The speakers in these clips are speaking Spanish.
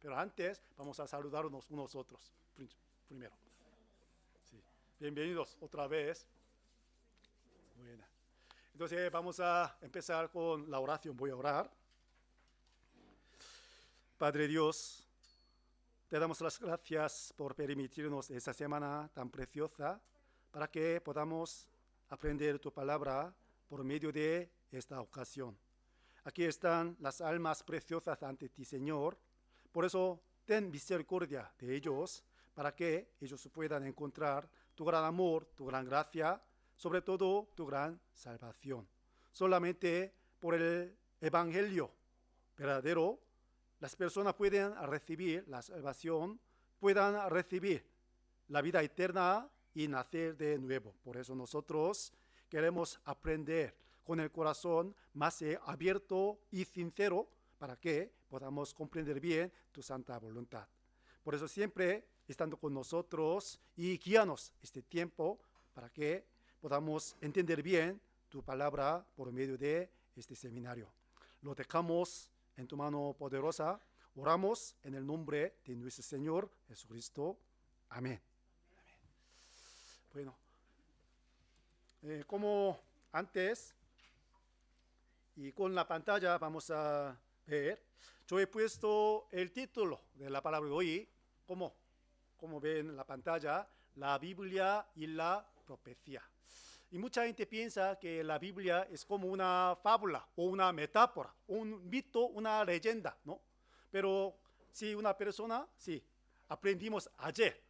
Pero antes vamos a saludarnos unos otros primero. Sí. Bienvenidos otra vez. Buena. Entonces vamos a empezar con la oración. Voy a orar. Padre Dios, te damos las gracias por permitirnos esta semana tan preciosa para que podamos aprender tu palabra por medio de esta ocasión. Aquí están las almas preciosas ante ti, Señor. Por eso, ten misericordia de ellos para que ellos puedan encontrar tu gran amor, tu gran gracia, sobre todo tu gran salvación. Solamente por el Evangelio verdadero, las personas pueden recibir la salvación, puedan recibir la vida eterna y nacer de nuevo. Por eso nosotros queremos aprender con el corazón más abierto y sincero para que podamos comprender bien tu santa voluntad. Por eso siempre estando con nosotros y guíanos este tiempo para que podamos entender bien tu palabra por medio de este seminario. Lo dejamos en tu mano poderosa. Oramos en el nombre de nuestro Señor Jesucristo. Amén. Bueno, como antes y con la pantalla vamos a ver, yo he puesto el título de la palabra de hoy, como ven en la pantalla, la Biblia y la profecía. Y mucha gente piensa que la Biblia es como una fábula o una metáfora, un mito, una leyenda, ¿no? Pero si una persona, si aprendimos ayer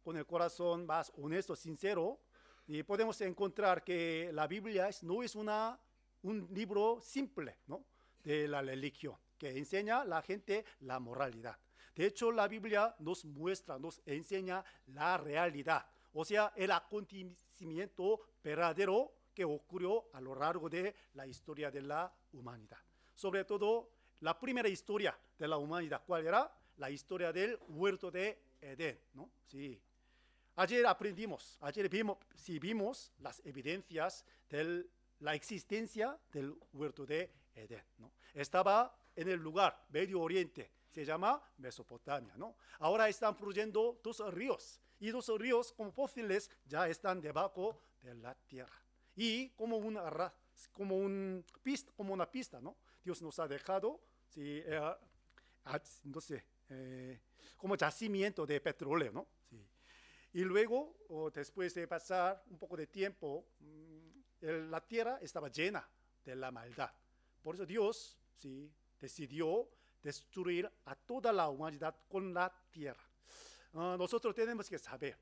con el corazón más honesto, sincero, y podemos encontrar que la Biblia no es un libro simple, ¿no?, de la religión, que enseña a la gente la moralidad. De hecho, la Biblia nos muestra, nos enseña la realidad, o sea, el acontecimiento verdadero que ocurrió a lo largo de la historia de la humanidad. Sobre todo, la primera historia de la humanidad, ¿cuál era? La historia del huerto de Edén, ¿no? Sí. Ayer vimos las evidencias de la existencia del huerto de Edén, ¿no? Estaba en el lugar Medio Oriente, se llama Mesopotamia, ¿no? Ahora están fluyendo dos ríos, y los ríos como fósiles ya están debajo de la tierra. Y como una pista, ¿no? Dios nos ha dejado, sí, no sé, como yacimiento de petróleo, ¿no? Sí. Y luego, después de pasar un poco de tiempo, la tierra estaba llena de la maldad. Por eso Dios, sí, decidió destruir a toda la humanidad con la tierra. Nosotros tenemos que saber,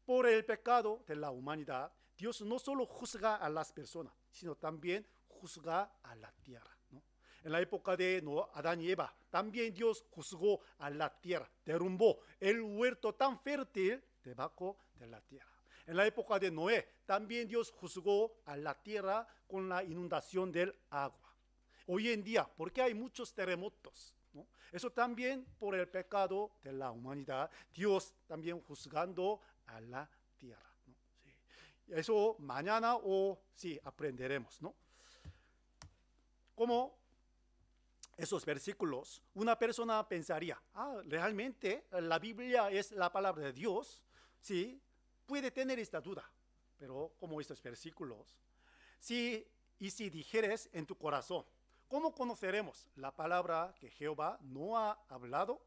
por el pecado de la humanidad, Dios no solo juzga a las personas, sino también juzga a la tierra, ¿no? En la época de Adán y Eva, también Dios juzgó a la tierra, derrumbó el huerto tan fértil debajo de la tierra. En la época de Noé, también Dios juzgó a la tierra con la inundación del agua. Hoy en día, porque hay muchos terremotos, ¿no? Eso también por el pecado de la humanidad, Dios también juzgando a la tierra, ¿no? Sí. Eso mañana sí aprenderemos, ¿no? Como esos versículos, una persona pensaría, realmente la Biblia es la palabra de Dios, sí, puede tener esta duda, pero como estos versículos, si dijeres en tu corazón, ¿cómo conoceremos la palabra que Jehová no ha hablado?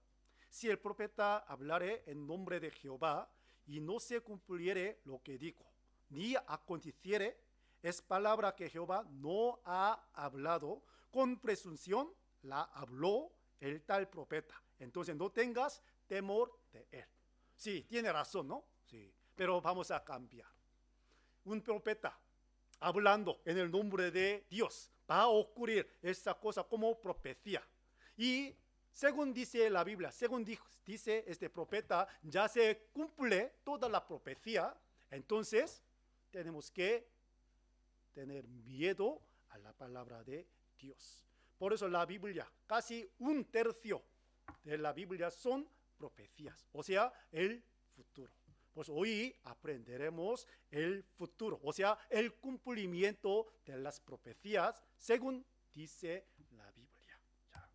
Si el profeta hablare en nombre de Jehová y no se cumpliere lo que dijo, ni aconteciere, es palabra que Jehová no ha hablado, con presunción la habló el tal profeta. Entonces no tengas temor de él. Sí, tiene razón, ¿no? Sí, pero vamos a cambiar. Un profeta hablando en el nombre de Dios, va a ocurrir esta cosa como profecía. Y según dice la Biblia, según dice este profeta, ya se cumple toda la profecía. Entonces tenemos que tener miedo a la palabra de Dios. Por eso la Biblia, casi un tercio de la Biblia son profecías, o sea, el futuro. Pues hoy aprenderemos el futuro, o sea, el cumplimiento de las profecías según dice la Biblia. Ya.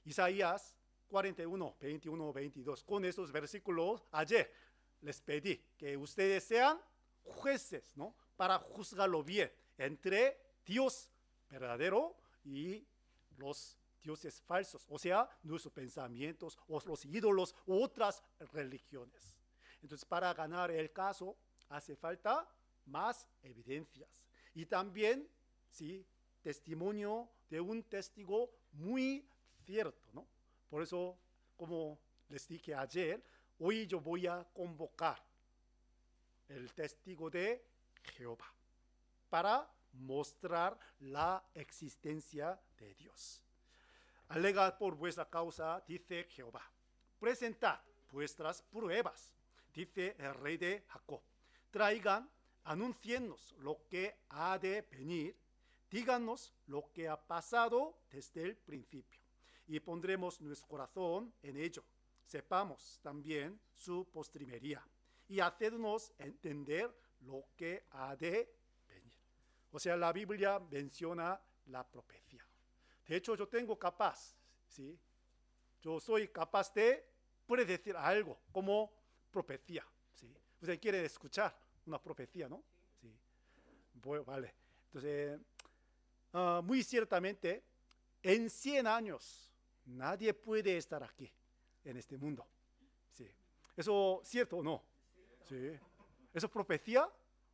Isaías 41, 21, 22. Con esos versículos ayer les pedí que ustedes sean jueces, ¿no? Para juzgarlo bien entre Dios verdadero y los dioses falsos, o sea, nuestros pensamientos, o los ídolos, u otras religiones. Entonces, para ganar el caso, hace falta más evidencias. Y también, sí, testimonio de un testigo muy cierto, ¿no? Por eso, como les dije ayer, hoy yo voy a convocar el testigo de Jehová para mostrar la existencia de Dios. Alegad por vuestra causa, dice Jehová. Presentad vuestras pruebas, dice el rey de Jacob. Traigan, anuncienos lo que ha de venir, díganos lo que ha pasado desde el principio, y pondremos nuestro corazón en ello. Sepamos también su postrimería, y hacednos entender lo que ha de venir. O sea, la Biblia menciona la profecía. De hecho, yo tengo capaz, ¿sí? Yo soy capaz de predecir algo como profecía, ¿sí? Usted quiere escuchar una profecía, ¿no? Sí. Bueno, vale. Entonces, muy ciertamente, en 100 años, nadie puede estar aquí, en este mundo. Sí. ¿Eso es cierto o no? Sí. ¿Eso es profecía?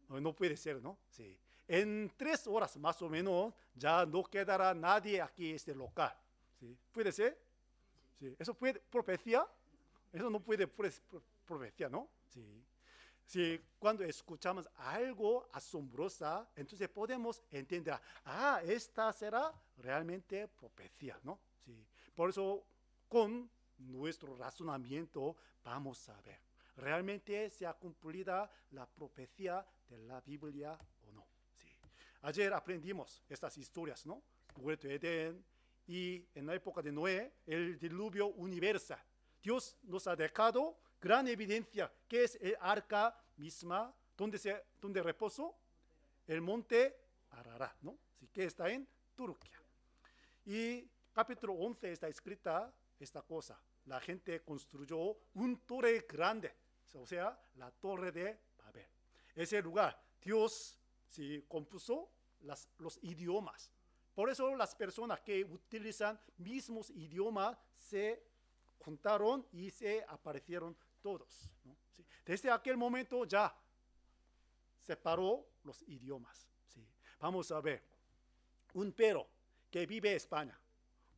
No puede ser, ¿no? Sí. En 3 horas más o menos ya no quedará nadie aquí en este local. ¿Sí? ¿Puede ser? Sí. ¿Eso puede profecía? Eso no puede profecía, ¿no? Sí. Sí. Cuando escuchamos algo asombroso, entonces podemos entender, esta será realmente profecía, ¿no? Sí. Por eso, con nuestro razonamiento, vamos a ver, ¿realmente se ha cumplida la profecía de la Biblia o no? Ayer aprendimos estas historias, ¿no? Huerto de Edén y en la época de Noé, el diluvio universal. Dios nos ha dejado gran evidencia que es el arca misma, donde reposó el monte Ararat, ¿no? Así que está en Turquía. Y capítulo 11 está escrita esta cosa. La gente construyó un torre grande, o sea, la torre de Babel. Ese lugar, Dios sí compuso los idiomas. Por eso las personas que utilizan mismos idiomas se juntaron y se aparecieron todos, ¿no? ¿Sí? Desde aquel momento ya separó los idiomas. ¿Sí? Vamos a ver, un perro que vive en España,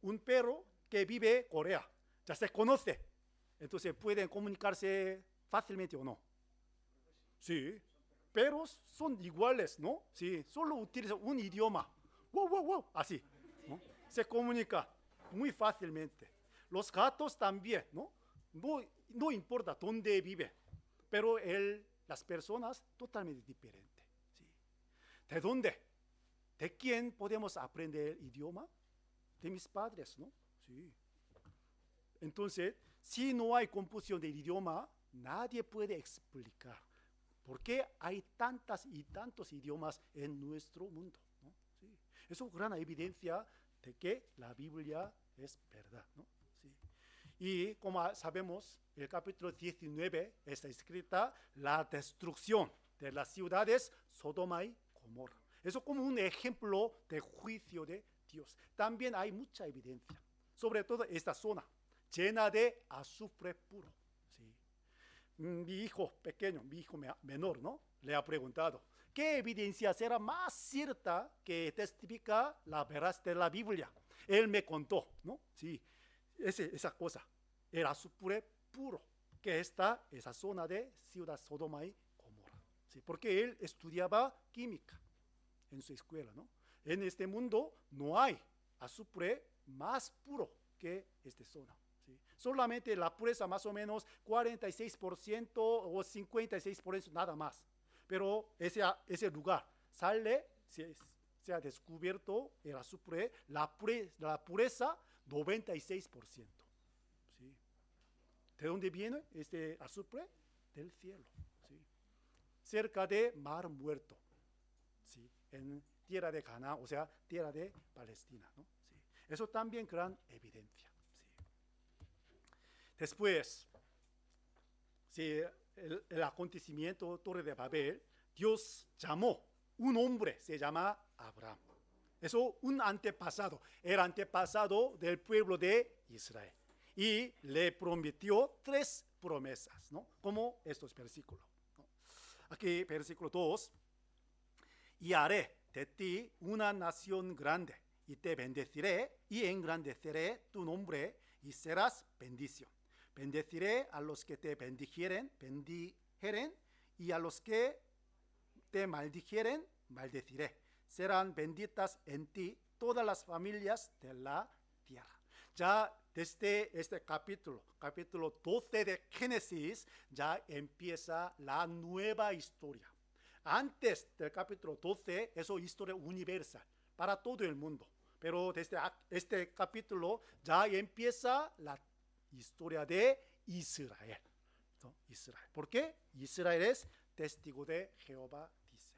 un perro que vive en Corea, ya se conoce, entonces pueden comunicarse fácilmente o no. Sí, pero son iguales, ¿no? Sí, solo utilizan un idioma. Wow, wow, wow, así, ¿no? Se comunica muy fácilmente. Los gatos también, ¿no? No importa dónde vive, pero las personas totalmente diferentes. ¿Sí? ¿De dónde? ¿De quién podemos aprender el idioma? De mis padres, ¿no? Sí. Entonces, si no hay confusión del idioma, nadie puede explicar por qué hay tantas y tantos idiomas en nuestro mundo, ¿no? Sí. Eso es gran evidencia de que la Biblia es verdad, ¿no? Sí. Y como sabemos, el capítulo 19 está escrita la destrucción de las ciudades Sodoma y Gomorra. Eso como un ejemplo de juicio de Dios. También hay mucha evidencia, sobre todo esta zona, llena de azufre puro. ¿Sí? Mi hijo pequeño, mi hijo menor, ¿no? Le ha preguntado, ¿qué evidencia será más cierta que testifica la veracidad de la Biblia? Él me contó, ¿no? Sí, esa cosa, el azufre puro que está en esa zona de ciudad Sodoma y Gomorra. ¿Sí? Porque él estudiaba química en su escuela, ¿no? En este mundo no hay azufre más puro que esta zona. ¿Sí? Solamente la pureza más o menos 46% o 56%, nada más. Pero ese lugar sale, se ha descubierto el azufre, la pureza 96%. ¿Sí? ¿De dónde viene este azufre? Del cielo. ¿Sí? Cerca de Mar Muerto. ¿Sí? En tierra de Canaán, o sea, tierra de Palestina, ¿no? Sí. Eso también gran evidencia. ¿Sí? Después, sí, el acontecimiento Torre de Babel, Dios llamó un hombre, se llama Abraham. Eso un antepasado, el antepasado del pueblo de Israel. Y le prometió 3 promesas, ¿no? Como estos versículos, ¿no? Aquí, versículo 2. Y haré de ti una nación grande, y te bendeciré, y engrandeceré tu nombre, y serás bendición. Bendeciré a los que te bendijeren, y a los que te maldijeren, maldeciré. Serán benditas en ti todas las familias de la tierra. Ya desde este capítulo 12 de Génesis, ya empieza la nueva historia. Antes del capítulo 12, eso es historia universal para todo el mundo. Pero desde este capítulo ya empieza la historia de Israel. ¿No? Israel. ¿Por qué? Israel es testigo de Jehová, dice.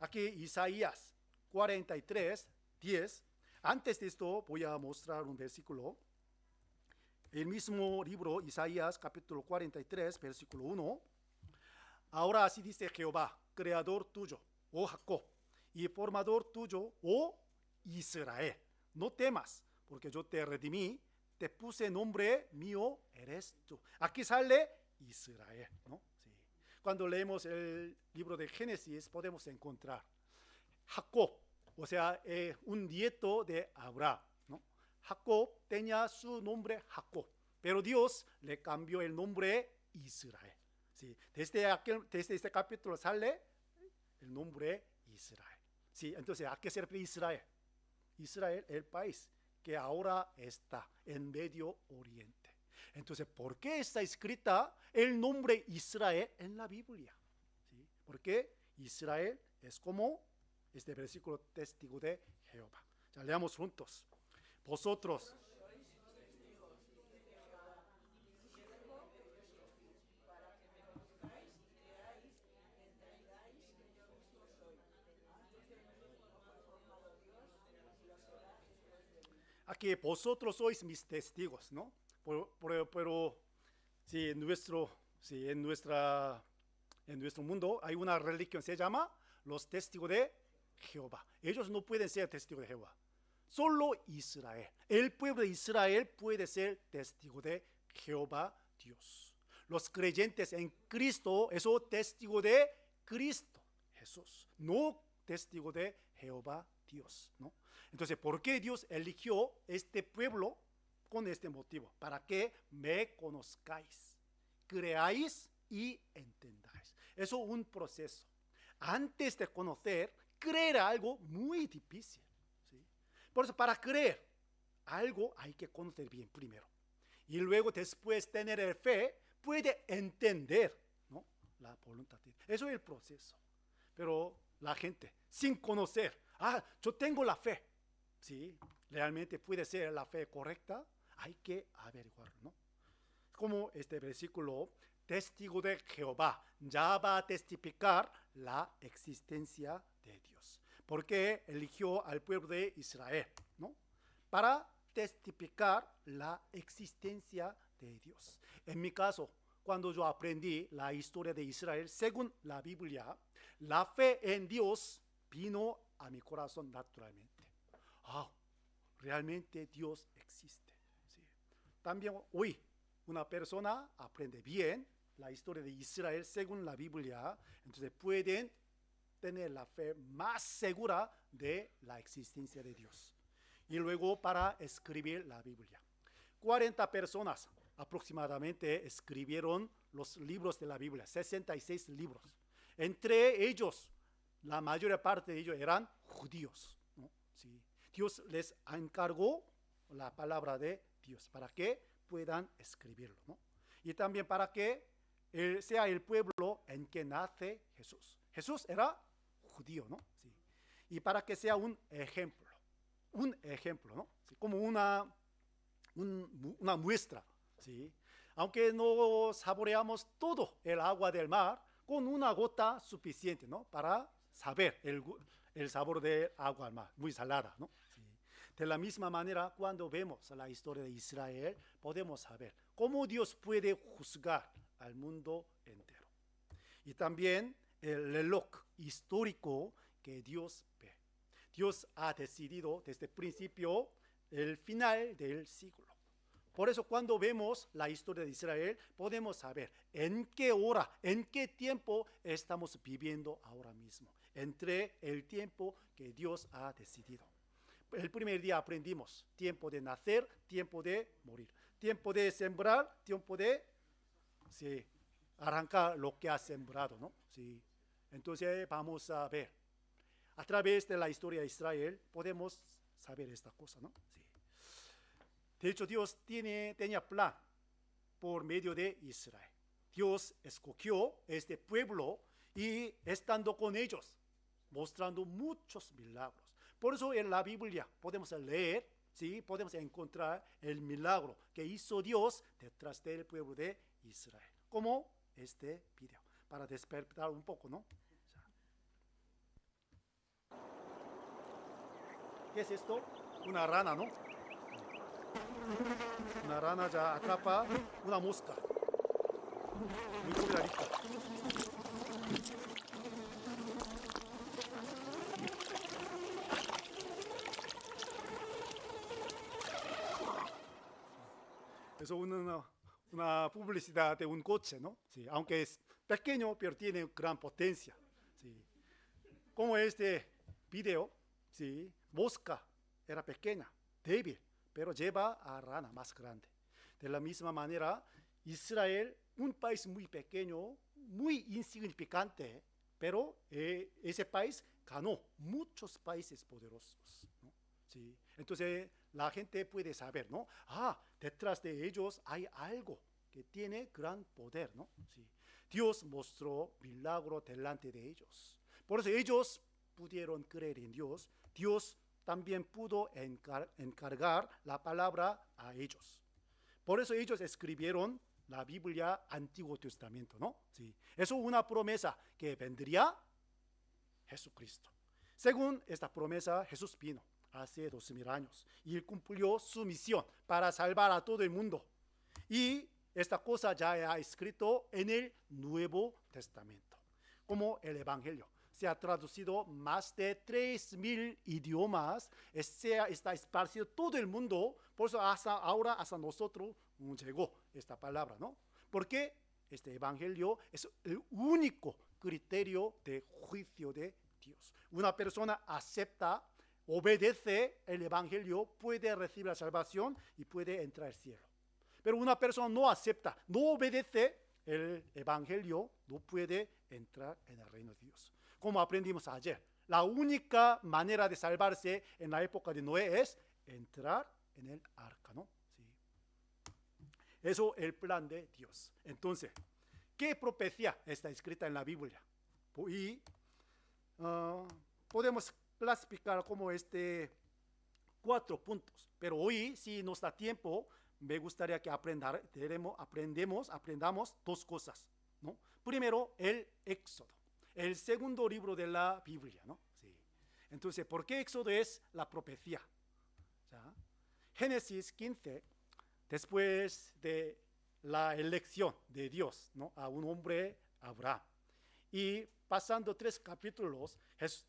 Aquí Isaías 43, 10. Antes de esto voy a mostrar un versículo. El mismo libro, Isaías capítulo 43, versículo 1. Ahora así dice Jehová, creador tuyo, oh Jacob, y formador tuyo, oh Israel. No temas, porque yo te redimí, te puse nombre mío, eres tú. Aquí sale Israel, ¿no? Sí. Cuando leemos el libro de Génesis podemos encontrar Jacob, o sea, un nieto de Abraham, ¿no? Jacob tenía su nombre Jacob, pero Dios le cambió el nombre Israel. Sí, desde este capítulo sale el nombre Israel. Sí, entonces, ¿a qué sirve Israel? Israel, el país que ahora está en Medio Oriente. Entonces, ¿por qué está escrita el nombre Israel en la Biblia? ¿Sí? Porque Israel es como este versículo testigo de Jehová. Ya leamos juntos. Vosotros. Aquí vosotros sois mis testigos, ¿no? Pero sí, en nuestro mundo hay una religión, se llama los testigos de Jehová. Ellos no pueden ser testigos de Jehová. Solo Israel, el pueblo de Israel puede ser testigo de Jehová Dios. Los creyentes en Cristo, eso testigo de Cristo Jesús, no testigo de Jehová Dios, ¿no? Entonces, ¿por qué Dios eligió este pueblo? Con este motivo, para que me conozcáis, creáis y entendáis. Eso es un proceso. Antes de conocer, creer algo muy difícil, ¿sí? Por eso, para creer algo hay que conocer bien primero. Y luego, después tener el fe, puede entender, ¿no?, la voluntad de Dios. Eso es el proceso. Pero la gente, sin conocer, yo tengo la fe, ¿sí? ¿Realmente puede ser la fe correcta? Hay que averiguarlo, ¿no? Como este versículo, testigo de Jehová, ya va a testificar la existencia de Dios. Porque eligió al pueblo de Israel, ¿no?, para testificar la existencia de Dios. En mi caso, cuando yo aprendí la historia de Israel, según la Biblia, la fe en Dios vino a mi corazón naturalmente. Realmente Dios existe. ¿Sí? También hoy una persona aprende bien la historia de Israel según la Biblia, entonces pueden tener la fe más segura de la existencia de Dios. Y luego para escribir la Biblia. 40 personas aproximadamente escribieron los libros de la Biblia, 66 libros. Entre ellos, la mayor parte de ellos eran judíos, ¿no? Sí. Dios les encargó la palabra de Dios para que puedan escribirlo, ¿no? Y también para que sea el pueblo en que nace Jesús. Jesús era judío, ¿no? Sí. Y para que sea un ejemplo, ¿no? Sí, como una muestra, ¿sí? Aunque no saboreamos todo el agua del mar, con una gota suficiente, ¿no?, para saber el sabor del agua del mar, muy salada, ¿no? Sí. De la misma manera, cuando vemos la historia de Israel, podemos saber cómo Dios puede juzgar al mundo entero. Y también el reloj histórico que Dios ve. Dios ha decidido desde el principio el final del siglo. Por eso cuando vemos la historia de Israel, podemos saber en qué hora, en qué tiempo estamos viviendo ahora mismo, entre el tiempo que Dios ha decidido. El primer día aprendimos tiempo de nacer, tiempo de morir, tiempo de sembrar, tiempo de arrancar lo que ha sembrado, ¿no? Sí. Entonces vamos a ver. A través de la historia de Israel podemos saber esta cosa, ¿no? Sí. De hecho, Dios tenía plan por medio de Israel. Dios escogió este pueblo y estando con ellos, mostrando muchos milagros. Por eso en la Biblia podemos leer, ¿sí? Podemos encontrar el milagro que hizo Dios detrás del pueblo de Israel. Como este video, para despertar un poco, ¿no? ¿Qué es esto? Una rana, ¿no? Una rana ya atrapa una mosca. Muy cuidadita. Es una publicidad de un coche, ¿no? Sí, aunque es pequeño, pero tiene gran potencia. Sí. Como este video, sí, mosca era pequeña, débil, pero lleva a rana más grande. De la misma manera, Israel, un país muy pequeño, muy insignificante, pero ese país ganó muchos países poderosos, ¿no? Sí. Entonces la gente puede saber, ¿no? Detrás de ellos hay algo que tiene gran poder, ¿no? Sí. Dios mostró milagro delante de ellos. Por eso ellos pudieron creer en Dios. Dios también pudo encargar la palabra a ellos. Por eso ellos escribieron la Biblia Antiguo Testamento, ¿no? Sí. Eso es una promesa que vendría Jesucristo. Según esta promesa, Jesús vino hace 2000 años y él cumplió su misión para salvar a todo el mundo. Y esta cosa ya ha escrito en el Nuevo Testamento, como el Evangelio. Se ha traducido más de 3000 idiomas, está esparcido todo el mundo, por eso hasta nosotros llegó esta palabra, ¿no? Porque este Evangelio es el único criterio de juicio de Dios. Una persona acepta, obedece el Evangelio, puede recibir la salvación y puede entrar al cielo. Pero una persona no acepta, no obedece el Evangelio, no puede entrar en el reino de Dios. Como aprendimos ayer, la única manera de salvarse en la época de Noé es entrar en el arca, ¿no? Sí. Eso es el plan de Dios. Entonces, ¿qué profecía está escrita en la Biblia? Y podemos clasificar como 4 puntos, pero hoy, si nos da tiempo, me gustaría que aprendamos 2 cosas, ¿no? Primero, el Éxodo, el segundo libro de la Biblia, ¿no? Sí. Entonces, ¿por qué Éxodo es la profecía? Génesis 15, después de la elección de Dios, ¿no? A un hombre, Abraham. Y pasando 3 capítulos,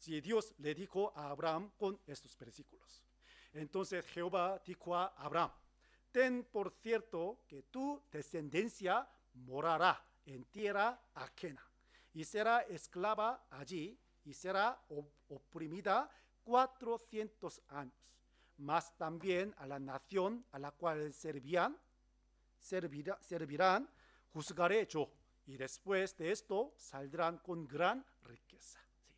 Dios le dijo a Abraham con estos versículos. Entonces Jehová dijo a Abraham: ten por cierto que tu descendencia morará en tierra ajena y será esclava allí y será oprimida 400 años. Mas también a la nación a la cual servirán, juzgaré yo, y después de esto saldrán con gran riqueza. Sí.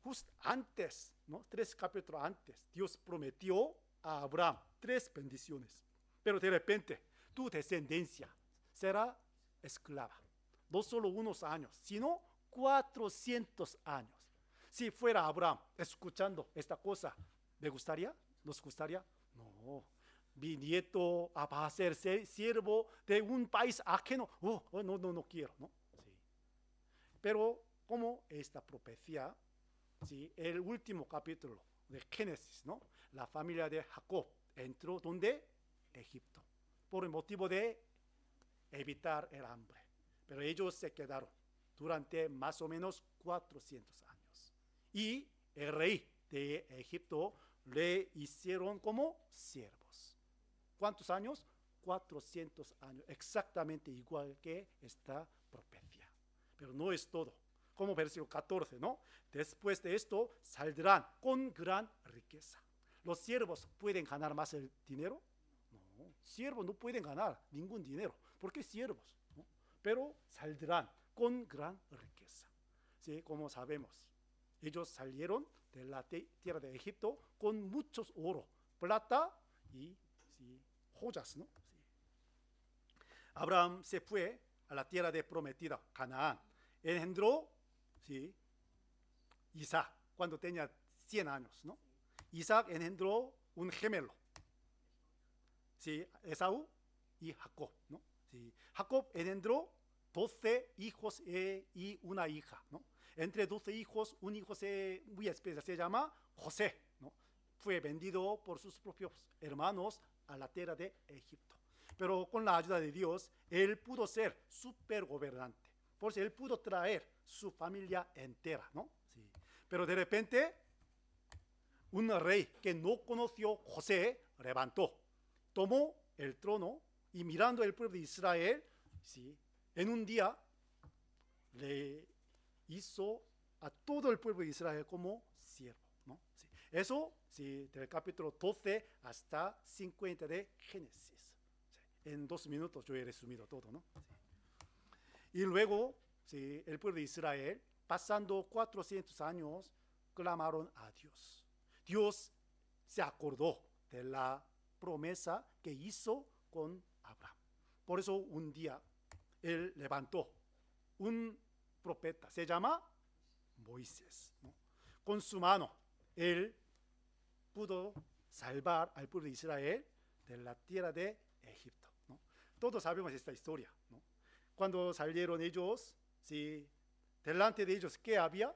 Justo antes, ¿no? 3 capítulos antes, Dios prometió a Abraham 3 bendiciones. Pero de repente, tu descendencia será esclava. No solo unos años, sino 400 años. Si fuera Abraham escuchando esta cosa, ¿me gustaría? ¿Nos gustaría? No. Mi nieto va a ser siervo de un país ajeno. No quiero, ¿no? Sí. Pero como esta profecía, sí, el último capítulo de Génesis, ¿no? La familia de Jacob entró ¿dónde? Egipto. por el motivo de evitar el hambre. Pero ellos se quedaron durante más o menos 400 años. Y el rey de Egipto le hicieron como siervos. ¿Cuántos años? 400 años, exactamente igual que esta profecía. Pero no es todo. Como versículo 14, ¿no? Después de esto saldrán con gran riqueza. ¿Los siervos pueden ganar más el dinero? No, siervos no pueden ganar ningún dinero. ¿Por qué siervos? ¿No? Pero saldrán con gran riqueza. ¿Sí? Como sabemos, ellos salieron de la tierra de Egipto con muchos oro, plata y ¿sí? joyas, ¿no? Sí. Abraham se fue a la tierra de prometida, Canaán. Engendró ¿sí? Isaac cuando tenía 100 años, ¿no? Isaac engendró un gemelo, ¿sí? Esaú y Jacob, ¿no? ¿Sí? Jacob engendró 12 hijos y una hija, ¿no? Entre 12 hijos, un hijo muy especial se llama José, ¿no? Fue vendido por sus propios hermanos a la tierra de Egipto. Pero con la ayuda de Dios, él pudo ser supergobernante. Por eso él pudo traer su familia entera, ¿no? Sí. Pero de repente, un rey que no conoció José levantó, tomó el trono y mirando el pueblo de Israel, ¿sí? En un día le hizo a todo el pueblo de Israel como siervo, ¿no? Sí. Eso, sí, del capítulo 12 hasta 50 de Génesis. Sí. En 2 minutos yo he resumido todo, ¿no? Sí. Y luego, sí, el pueblo de Israel, pasando 400 años, clamaron a Dios. Dios se acordó de la promesa que hizo con Abraham. Por eso un día él levantó un profeta, se llama Moisés, ¿no? Con su mano él pudo salvar al pueblo de Israel de la tierra de Egipto, ¿no? Todos sabemos esta historia, ¿no? Cuando salieron ellos, ¿sí? Delante de ellos, ¿qué había?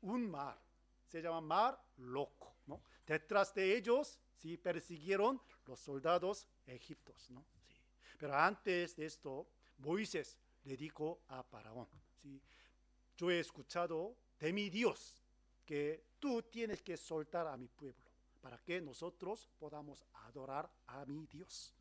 Un mar, se llama Mar Rojo, ¿no? Detrás de ellos, ¿sí? Persiguieron los soldados egipcios, ¿no? Sí. Pero antes de esto, Moisés le dijo a Faraón, ¿sí? Yo he escuchado de mi Dios que tú tienes que soltar a mi pueblo para que nosotros podamos adorar a mi Dios.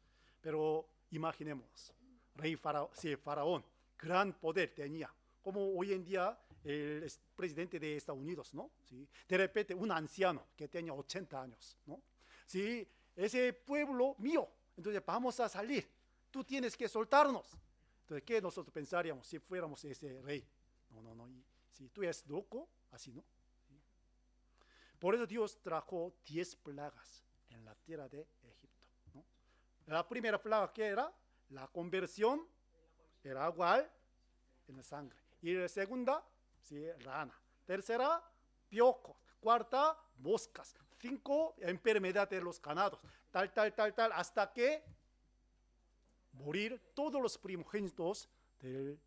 Pero imaginemos, rey Faraón, sí, Faraón, gran poder tenía, como hoy en día el presidente de Estados Unidos, ¿no? ¿Sí? De repente un anciano que tenía 80 años, ¿no? ¿Sí? Ese pueblo mío, entonces vamos a salir, tú tienes que soltarnos. Entonces, ¿qué nosotros pensaríamos si fuéramos ese rey? No, y, si tú eres loco, así no. ¿Sí? Por eso Dios trajo 10 plagas en la tierra de Egipto, ¿no? La primera plaga, ¿qué era? La conversión del agua en la sangre. Y la segunda, sí, rana. Tercera, piojos. Cuarta, moscas. 5, enfermedad de los ganados. Tal, hasta que morir todos los primogénitos de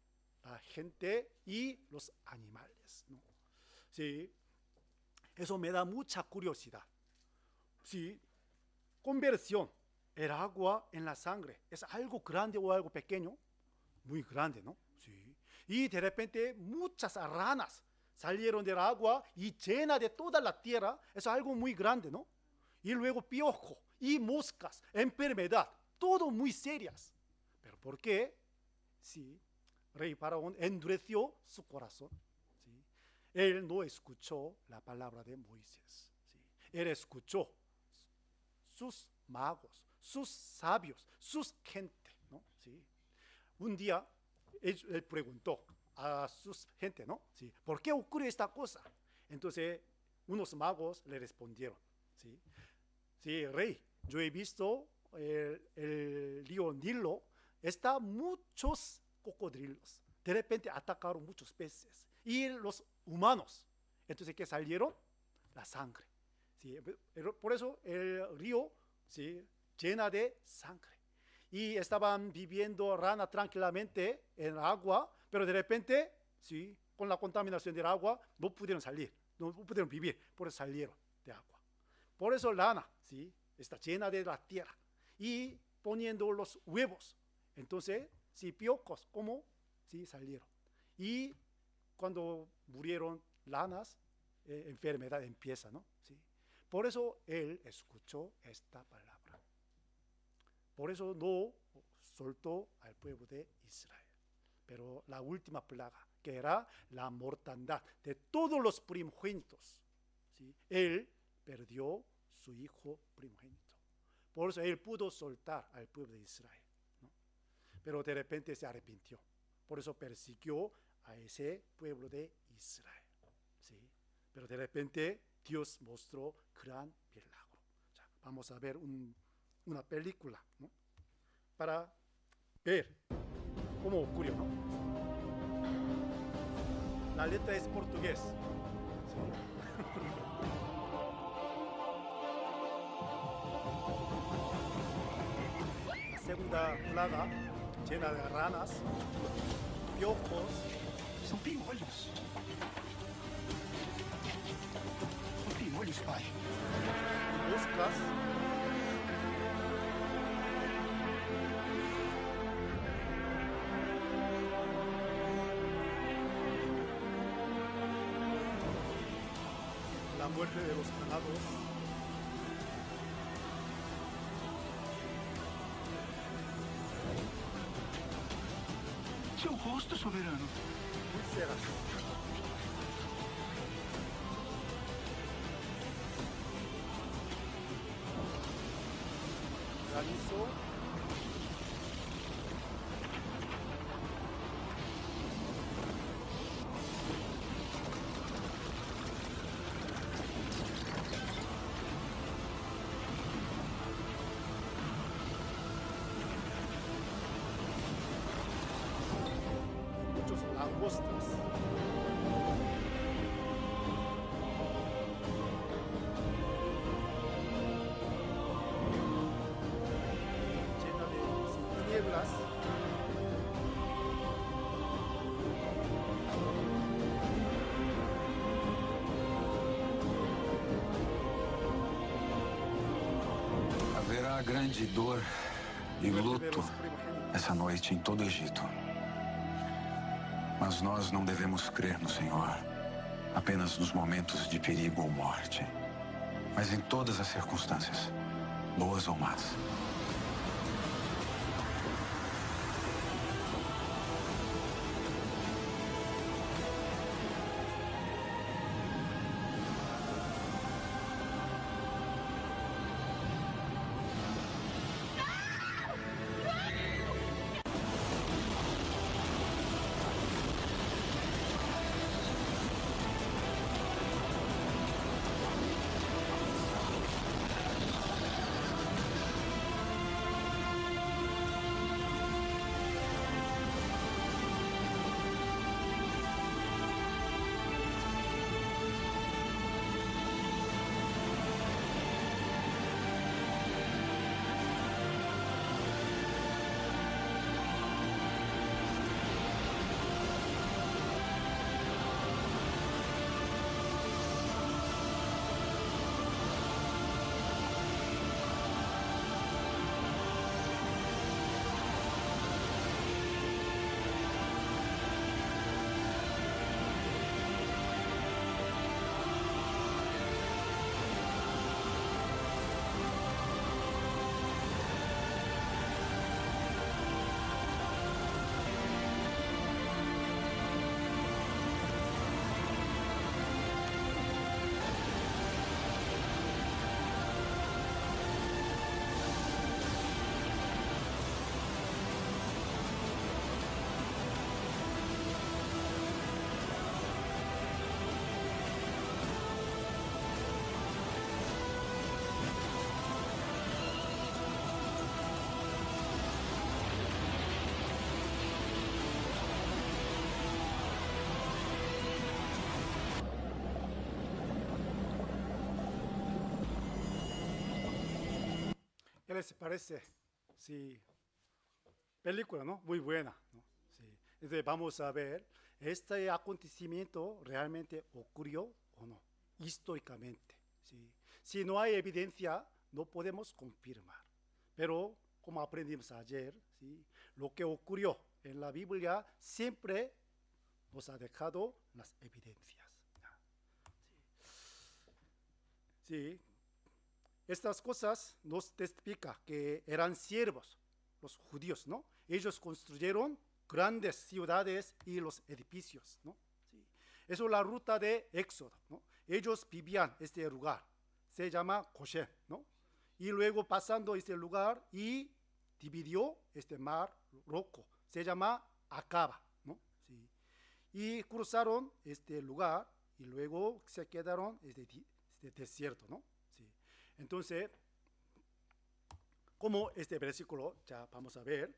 la gente y los animales, ¿no? Sí, eso me da mucha curiosidad. Sí, conversión, el agua en la sangre, ¿es algo grande o algo pequeño? Muy grande, ¿no? Sí. Y de repente muchas ranas salieron del agua y llena de toda la tierra, es algo muy grande, ¿no? Y luego piojo y moscas, enfermedad, todo muy serias. ¿Pero por qué? Sí, rey Faraón endureció su corazón. ¿Sí? Él no escuchó la palabra de Moisés. ¿Sí? Él escuchó sus magos, sus sabios, sus gente, ¿no? ¿Sí? Un día él preguntó a sus gente, ¿no? ¿Sí? ¿Por qué ocurre esta cosa? Entonces unos magos le respondieron, ¿sí? Sí, rey, yo he visto el río Nilo, está muchos cocodrilos. De repente atacaron muchos peces y los humanos. Entonces, ¿qué salieron? La sangre. ¿Sí? Por eso el río, ¿sí? Llena de sangre. Y estaban viviendo rana tranquilamente en el agua, pero de repente, ¿sí? Con la contaminación del agua, no pudieron salir, no pudieron vivir, por eso salieron de agua. Por eso rana, ¿sí? Está llena de la tierra. Y poniendo los huevos. Entonces, sí, piojos, ¿cómo? Sí, salieron. Y cuando murieron ranas, enfermedad empieza, ¿no? Sí. Por eso él escuchó esta palabra. Por eso no soltó al pueblo de Israel. Pero la última plaga, que era la mortandad de todos los primogénitos, ¿sí? Él perdió su hijo primogénito. Por eso él pudo soltar al pueblo de Israel, ¿no? Pero de repente se arrepintió. Por eso persiguió a ese pueblo de Israel, ¿sí? Pero de repente Dios mostró gran milagro. Ya, vamos a ver una película, ¿no? Para ver cómo ocurrió, ¿no? La letra es portugués, ¿sí? La segunda plaga llena de ranas, piojos, São piolhos. São piolhos, pai. y moscas. La muerte de los ganados. Seu rosto, soberano. Úlceras. Granizo. Muchos langostas. Llena de tinieblas. Haverá grande dor e Muerte de luto los primogénitos. essa noite em todo o Egito. Mas nós não devemos crer no Senhor apenas nos momentos de perigo ou morte, mas em todas as circunstâncias, boas ou más. ¿Qué les parece? Sí, película, ¿no? Muy buena, ¿no? Sí. Entonces vamos a ver, ¿este acontecimiento realmente ocurrió o no? Históricamente, ¿sí? Si no hay evidencia, no podemos confirmar. Pero como aprendimos ayer, ¿sí? Lo que ocurrió en la Biblia siempre nos ha dejado las evidencias. Sí. Estas cosas nos testifican que eran siervos, los judíos, ¿no? Ellos construyeron grandes ciudades y los edificios, ¿no? Sí. Eso es la ruta de Éxodo, ¿no? Ellos vivían en este lugar, se llama Goshen, ¿no? Y luego pasando este lugar y dividió este mar rojo, se llama Acaba, ¿no? Sí. Y cruzaron este lugar y luego se quedaron este desierto, ¿no? Sí. Entonces, como este versículo, ya vamos a ver,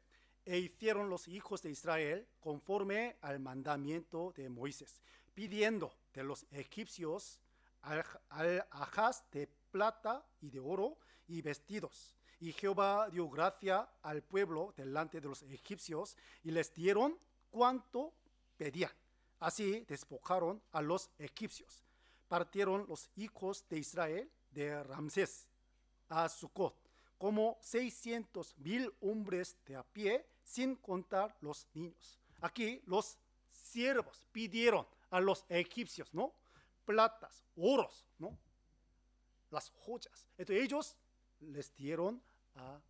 e hicieron los hijos de Israel conforme al mandamiento de Moisés, pidiendo de los egipcios alhajas de plata y de oro y vestidos. Y Jehová dio gracia al pueblo delante de los egipcios y les dieron cuanto pedían. Así despojaron a los egipcios. Partieron los hijos de Israel de Ramsés a Sucot, como 600,000 hombres de a pie, sin contar los niños. Aquí los siervos pidieron a los egipcios, ¿no? Platas, oros, ¿no? Las joyas. Entonces ellos les dieron al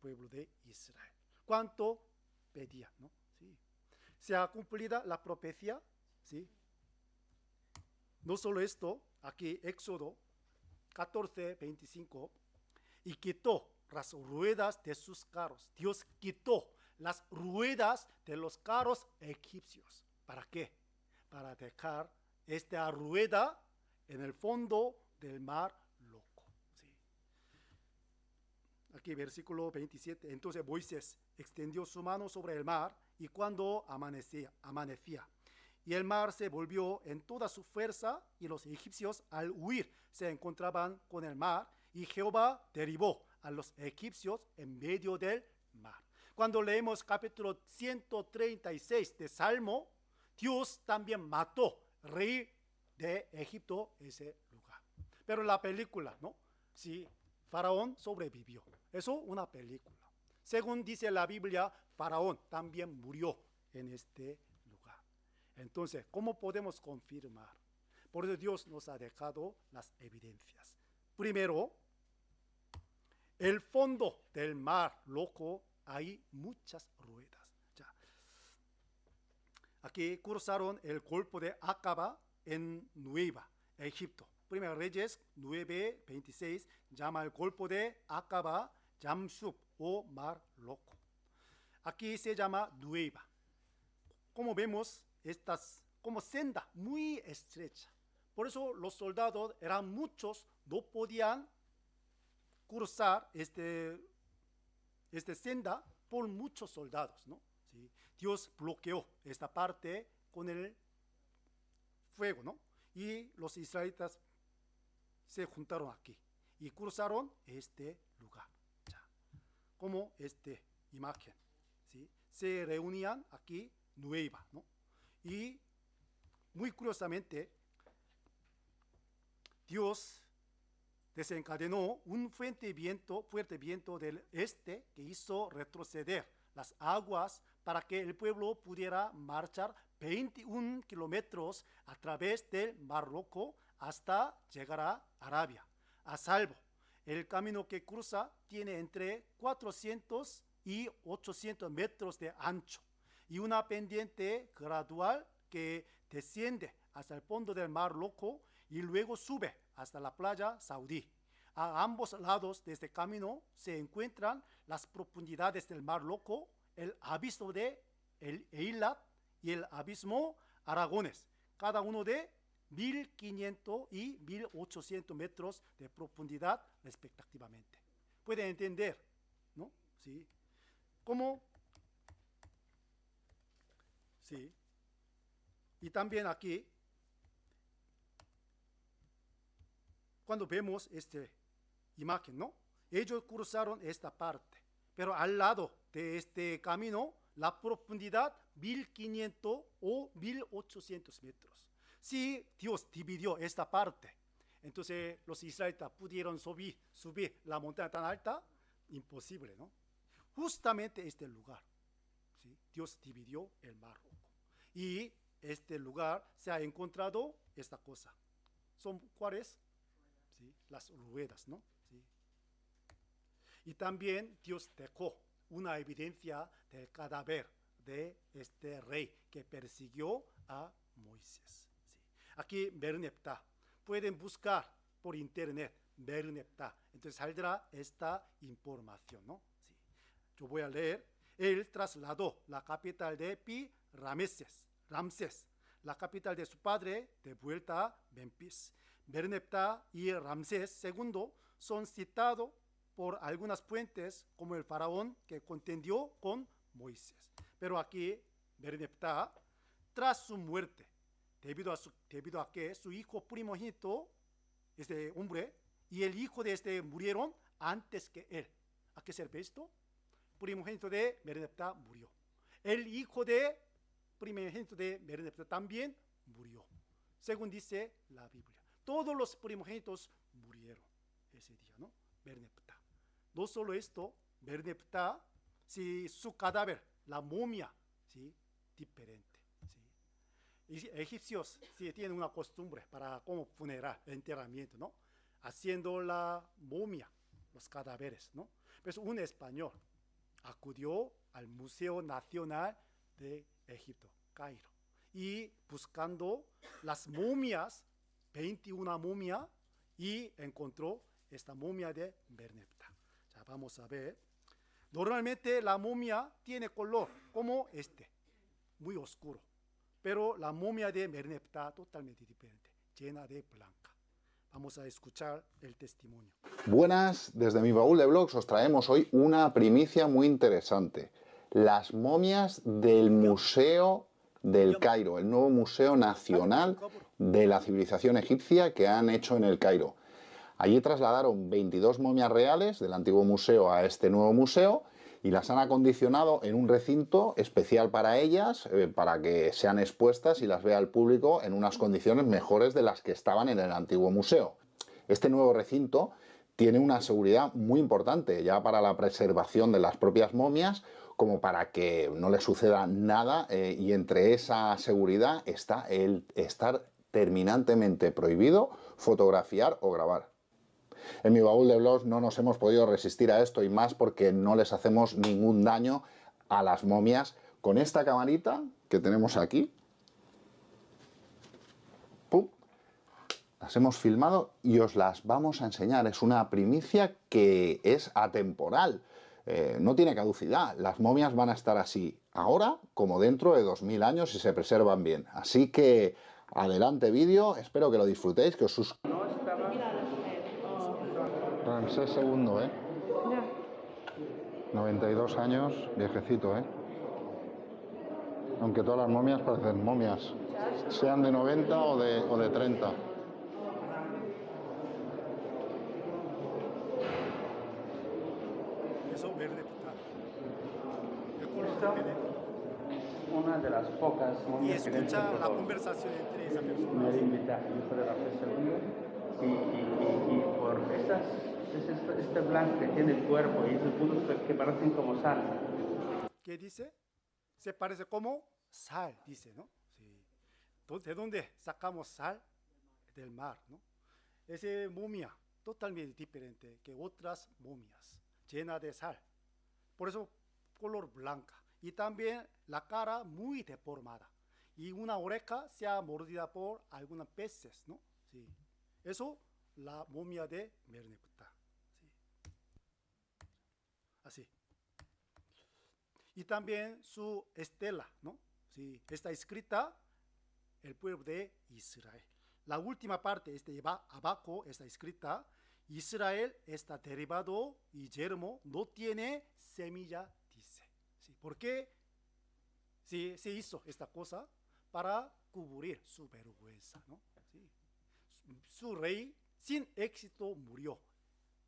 pueblo de Israel. ¿Cuánto pedían, no? Sí. Se ha cumplido la profecía, ¿sí? No solo esto, aquí Éxodo 14:25, y quitó las ruedas de sus carros. Dios quitó las ruedas de los carros egipcios. ¿Para qué? Para dejar esta rueda en el fondo del mar loco. ¿Sí? Aquí versículo 27. Entonces Moisés extendió su mano sobre el mar y cuando amanecía, y el mar se volvió en toda su fuerza y los egipcios al huir se encontraban con el mar y Jehová derribó a los egipcios en medio del mar. Cuando leemos capítulo 136 de Salmo, Dios también mató al rey de Egipto ese lugar. Pero la película, ¿no? Sí, Faraón sobrevivió. Eso es una película. Según dice la Biblia, Faraón también murió en este lugar. Entonces, ¿cómo podemos confirmar? Por eso Dios nos ha dejado las evidencias. Primero, el fondo del mar loco hay muchas ruedas. Ya. Aquí cruzaron el golfo de Acaba en Nueva, Egipto. Primera Reyes 9:26 llama el golfo de Acaba Jamsub o mar loco. Aquí se llama Nueva. Como vemos, estas como senda muy estrecha. Por eso los soldados eran muchos, no podían cruzar este senda por muchos soldados, ¿no? ¿Sí? Dios bloqueó esta parte con el fuego, ¿no? Y los israelitas se juntaron aquí y cruzaron este lugar. Ya. Como esta imagen, ¿sí? Se reunían aquí Nueva, ¿no? Y muy curiosamente Dios desencadenó un fuerte viento del este que hizo retroceder las aguas para que el pueblo pudiera marchar 21 kilómetros a través del Mar Rojo hasta llegar a Arabia, a salvo. El camino que cruza tiene entre 400 y 800 metros de ancho y una pendiente gradual que desciende hasta el fondo del Mar Rojo y luego sube hasta la playa saudí. A ambos lados de este camino se encuentran las profundidades del Mar Rojo, el abismo de el Eilat y el abismo Aragones, cada uno de 1.500 y 1.800 metros de profundidad respectivamente. Pueden entender, ¿no? Sí. ¿Cómo? Sí. Y también aquí, cuando vemos esta imagen, ¿no? Ellos cruzaron esta parte, pero al lado de este camino, la profundidad 1.500 o 1.800 metros. Si Dios dividió esta parte, entonces los israelitas pudieron subir la montaña tan alta, imposible, ¿no? justamente este lugar. ¿Sí? Dios dividió el Mar Rojo. Y este lugar se ha encontrado esta cosa. ¿Son cuáles? ¿Sí? Las ruedas, ¿no? ¿Sí? Y también Dios dejó una evidencia del cadáver de este rey que persiguió a Moisés. ¿Sí? Aquí Merneptah. Pueden buscar por internet Merneptah. Entonces saldrá esta información, ¿no? ¿Sí? Yo voy a leer. Él trasladó la capital de Ramsés, la capital de su padre, de vuelta a Memphis. Merneptah y Ramsés II son citados por algunas fuentes como el faraón que contendió con Moisés. Pero aquí Merneptah, tras su muerte, debido a que su hijo primogénito, este hombre, y el hijo de este murieron antes que él. ¿A qué sirve esto? Primogénito de Merneptah murió. El hijo de primogénito de Merneptah también murió, según dice la Biblia. Todos los primogénitos murieron ese día, ¿no? Merneptah. No solo esto, Merneptah, si su cadáver, la momia, ¿sí? Diferente. ¿Sí? Y egipcios sí tienen una costumbre para como funeral, enterramiento, ¿no? Haciendo la momia, los cadáveres, ¿no? Pues un español acudió al Museo Nacional de Egipto, Cairo, y buscando las momias, 21 momias, y encontró esta momia de Merneptah. Ya vamos a ver. Normalmente la momia tiene color como este, muy oscuro, pero la momia de Merneptah totalmente diferente, llena de blanca. Vamos a escuchar el testimonio. Buenas, desde mi baúl de blogs os traemos hoy una primicia muy interesante. Las momias del Museo del Cairo, el nuevo Museo Nacional de la Civilización Egipcia que han hecho en el Cairo. Allí trasladaron 22 momias reales del antiguo museo a este nuevo museo y las han acondicionado en un recinto especial para ellas, para que sean expuestas y las vea el público en unas condiciones mejores de las que estaban en el antiguo museo. Este nuevo recinto tiene una seguridad muy importante, ya para la preservación de las propias momias, como para que no les suceda nada, y entre esa seguridad está el estar terminantemente prohibido fotografiar o grabar. En mi baúl de blogs no nos hemos podido resistir a esto, y más porque no les hacemos ningún daño a las momias con esta camarita que tenemos aquí. ¡Pum! Las hemos filmado y os las vamos a enseñar. Es una primicia que es atemporal, no tiene caducidad. Las momias van a estar así ahora como dentro de 2000 años si se preservan bien. Así que adelante vídeo, espero que lo disfrutéis, que os suscribáis. Ramsés II, 92 años, viejecito, Aunque todas las momias parecen momias, sean de 90 o de 30. Eso Merneptah. El color diferente. Una de las pocas Y momias que escucha la conversación entre esa me persona. invita, hijo de Ramsés II, y por este blanco que tiene el cuerpo y esos puntos que parecen como sal. ¿Qué dice? Se parece como sal, dice, ¿no? Sí. ¿De dónde sacamos sal? Del mar, ¿no? Esa momia totalmente diferente que otras momias, llena de sal. Por eso color blanca. Y también la cara muy deformada. Y una oreja se ha mordida por algunos peces, ¿no? Sí. Eso, la momia de Merneptah. Sí. Así. Y también su estela, ¿no? Sí, está escrita el pueblo de Israel. La última parte, abajo, está escrita: Israel está derribado y yermo no tiene semilla, dice. ¿Sí? ¿Por qué se hizo esta cosa? Para cubrir su vergüenza, ¿no? ¿Sí? Su rey sin éxito murió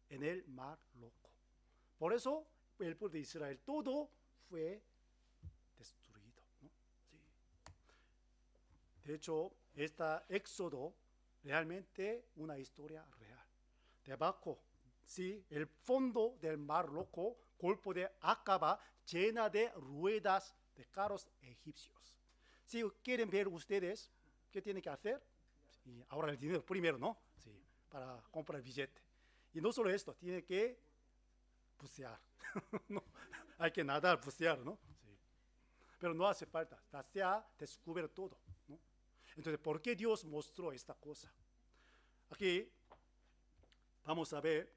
en el Mar Rojo. Por eso el pueblo de Israel todo fue destruido, ¿no? Sí. De hecho, éxodo realmente una historia real. Debajo, sí, el fondo del Mar Rojo golfo de Acaba llena de ruedas de carros egipcios. Si quieren ver ustedes qué tienen que hacer, y ahora el dinero primero, ¿no? Sí, para comprar el billete. Y no solo esto, tiene que bucear. No, hay que nadar, bucear, ¿no? Sí. Pero no hace falta, ya se ha descubierto todo, ¿no? Entonces, ¿por qué Dios mostró esta cosa? Aquí vamos a ver,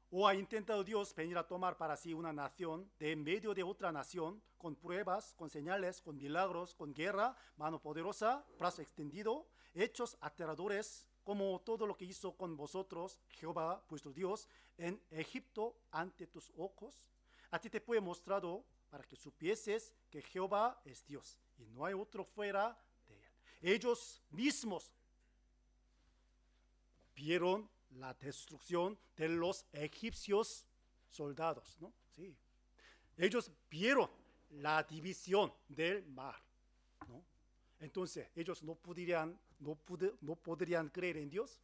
o ha intentado Dios venir a tomar para sí una nación de en medio de otra nación, con pruebas, con señales, con milagros, con guerra, mano poderosa, brazo extendido, hechos aterradores, como todo lo que hizo con vosotros, Jehová, vuestro Dios, en Egipto ante tus ojos. A ti te fue mostrado para que supieses que Jehová es Dios y no hay otro fuera de él. Ellos mismos vieron la destrucción de los egipcios soldados, ¿no? Sí. Ellos vieron la división del mar, ¿no? Entonces, ellos no podrían creer en Dios.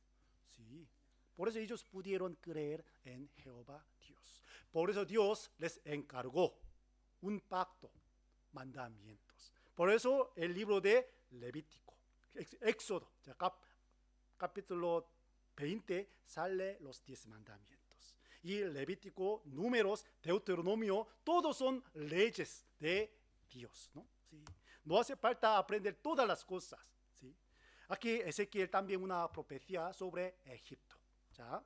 Sí. Por eso ellos pudieron creer en Jehová Dios. Por eso Dios les encargó un pacto, mandamientos. Por eso el libro de Levítico, Éxodo, capítulo 20, sale los 10 mandamientos. Y Levítico, Números, Deuteronomio, todos son leyes de Dios, ¿no? Sí. No hace falta aprender todas las cosas, ¿sí? Aquí Ezequiel también una profecía sobre Egipto. ¿Ya?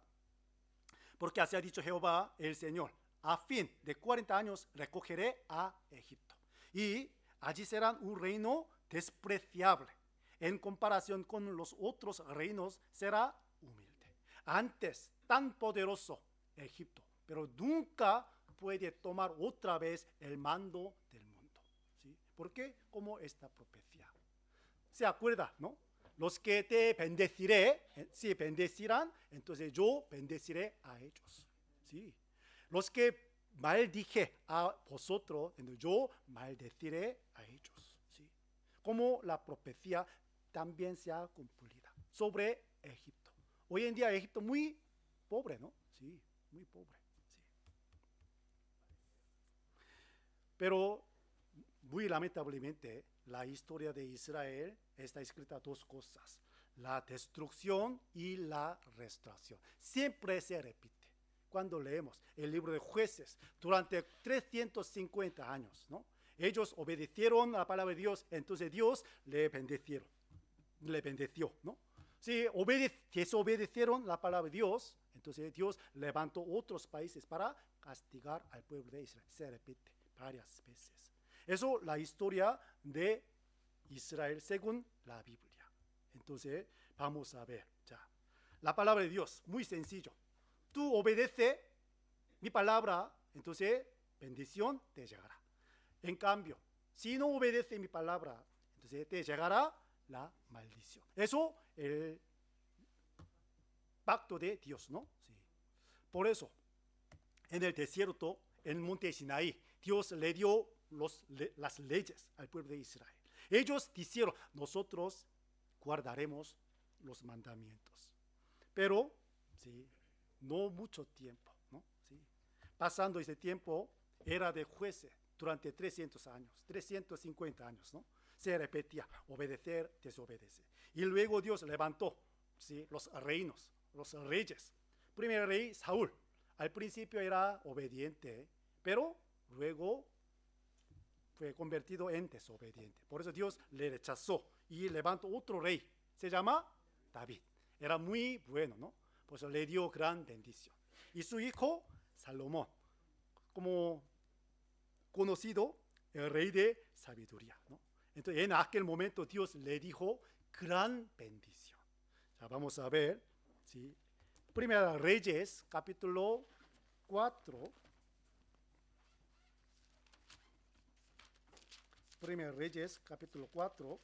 Porque así ha dicho Jehová el Señor: a fin de 40 años recogeré a Egipto, y allí serán un reino despreciable. En comparación con los otros reinos será humilde. Antes tan poderoso Egipto, pero nunca puede tomar otra vez el mando del mundo. ¿Sí? ¿Por qué? Como esta profecía. ¿Se acuerda, no? Los que te bendeciré, si bendecirán, entonces yo bendeciré a ellos. ¿Sí? Los que maldije a vosotros, entonces yo maldeciré a ellos. ¿Sí? Como la profecía también se ha cumplida sobre Egipto. Hoy en día Egipto muy pobre, ¿no? Sí, muy pobre. Sí. Pero muy lamentablemente la historia de Israel está escrita dos cosas: la destrucción y la restauración. Siempre se repite. Cuando leemos el libro de Jueces, durante 350 años, ¿no? Ellos obedecieron a la palabra de Dios, entonces Dios le bendeció, ¿no? Si desobedecieron la palabra de Dios, entonces Dios levantó otros países para castigar al pueblo de Israel. Se repite varias veces. Eso es la historia de Israel según la Biblia. Entonces, vamos a ver ya. La palabra de Dios, muy sencillo. Tú obedece mi palabra, entonces bendición te llegará. En cambio, si no obedece mi palabra, entonces te llegará la maldición. Eso es el pacto de Dios, ¿no? Sí. Por eso, en el desierto, en el monte Sinaí, Dios le dio las leyes al pueblo de Israel. Ellos dijeron: nosotros guardaremos los mandamientos. Pero, sí, no mucho tiempo, ¿no? Sí. Pasando ese tiempo, era de jueces durante 300 años, 350 años, ¿no? Se repetía: obedecer, desobedecer. Y luego Dios levantó, ¿sí?, los reinos, los reyes. Primer rey, Saúl. Al principio era obediente, pero luego fue convertido en desobediente. Por eso Dios le rechazó y levantó otro rey. Se llama David. Era muy bueno, ¿no? Por eso le dio gran bendición. Y su hijo, Salomón, como conocido, el rey de sabiduría, ¿no? Entonces, en aquel momento Dios le dijo gran bendición. Ya vamos a ver, ¿sí? Primera Reyes, capítulo 4. Primera Reyes, capítulo 4,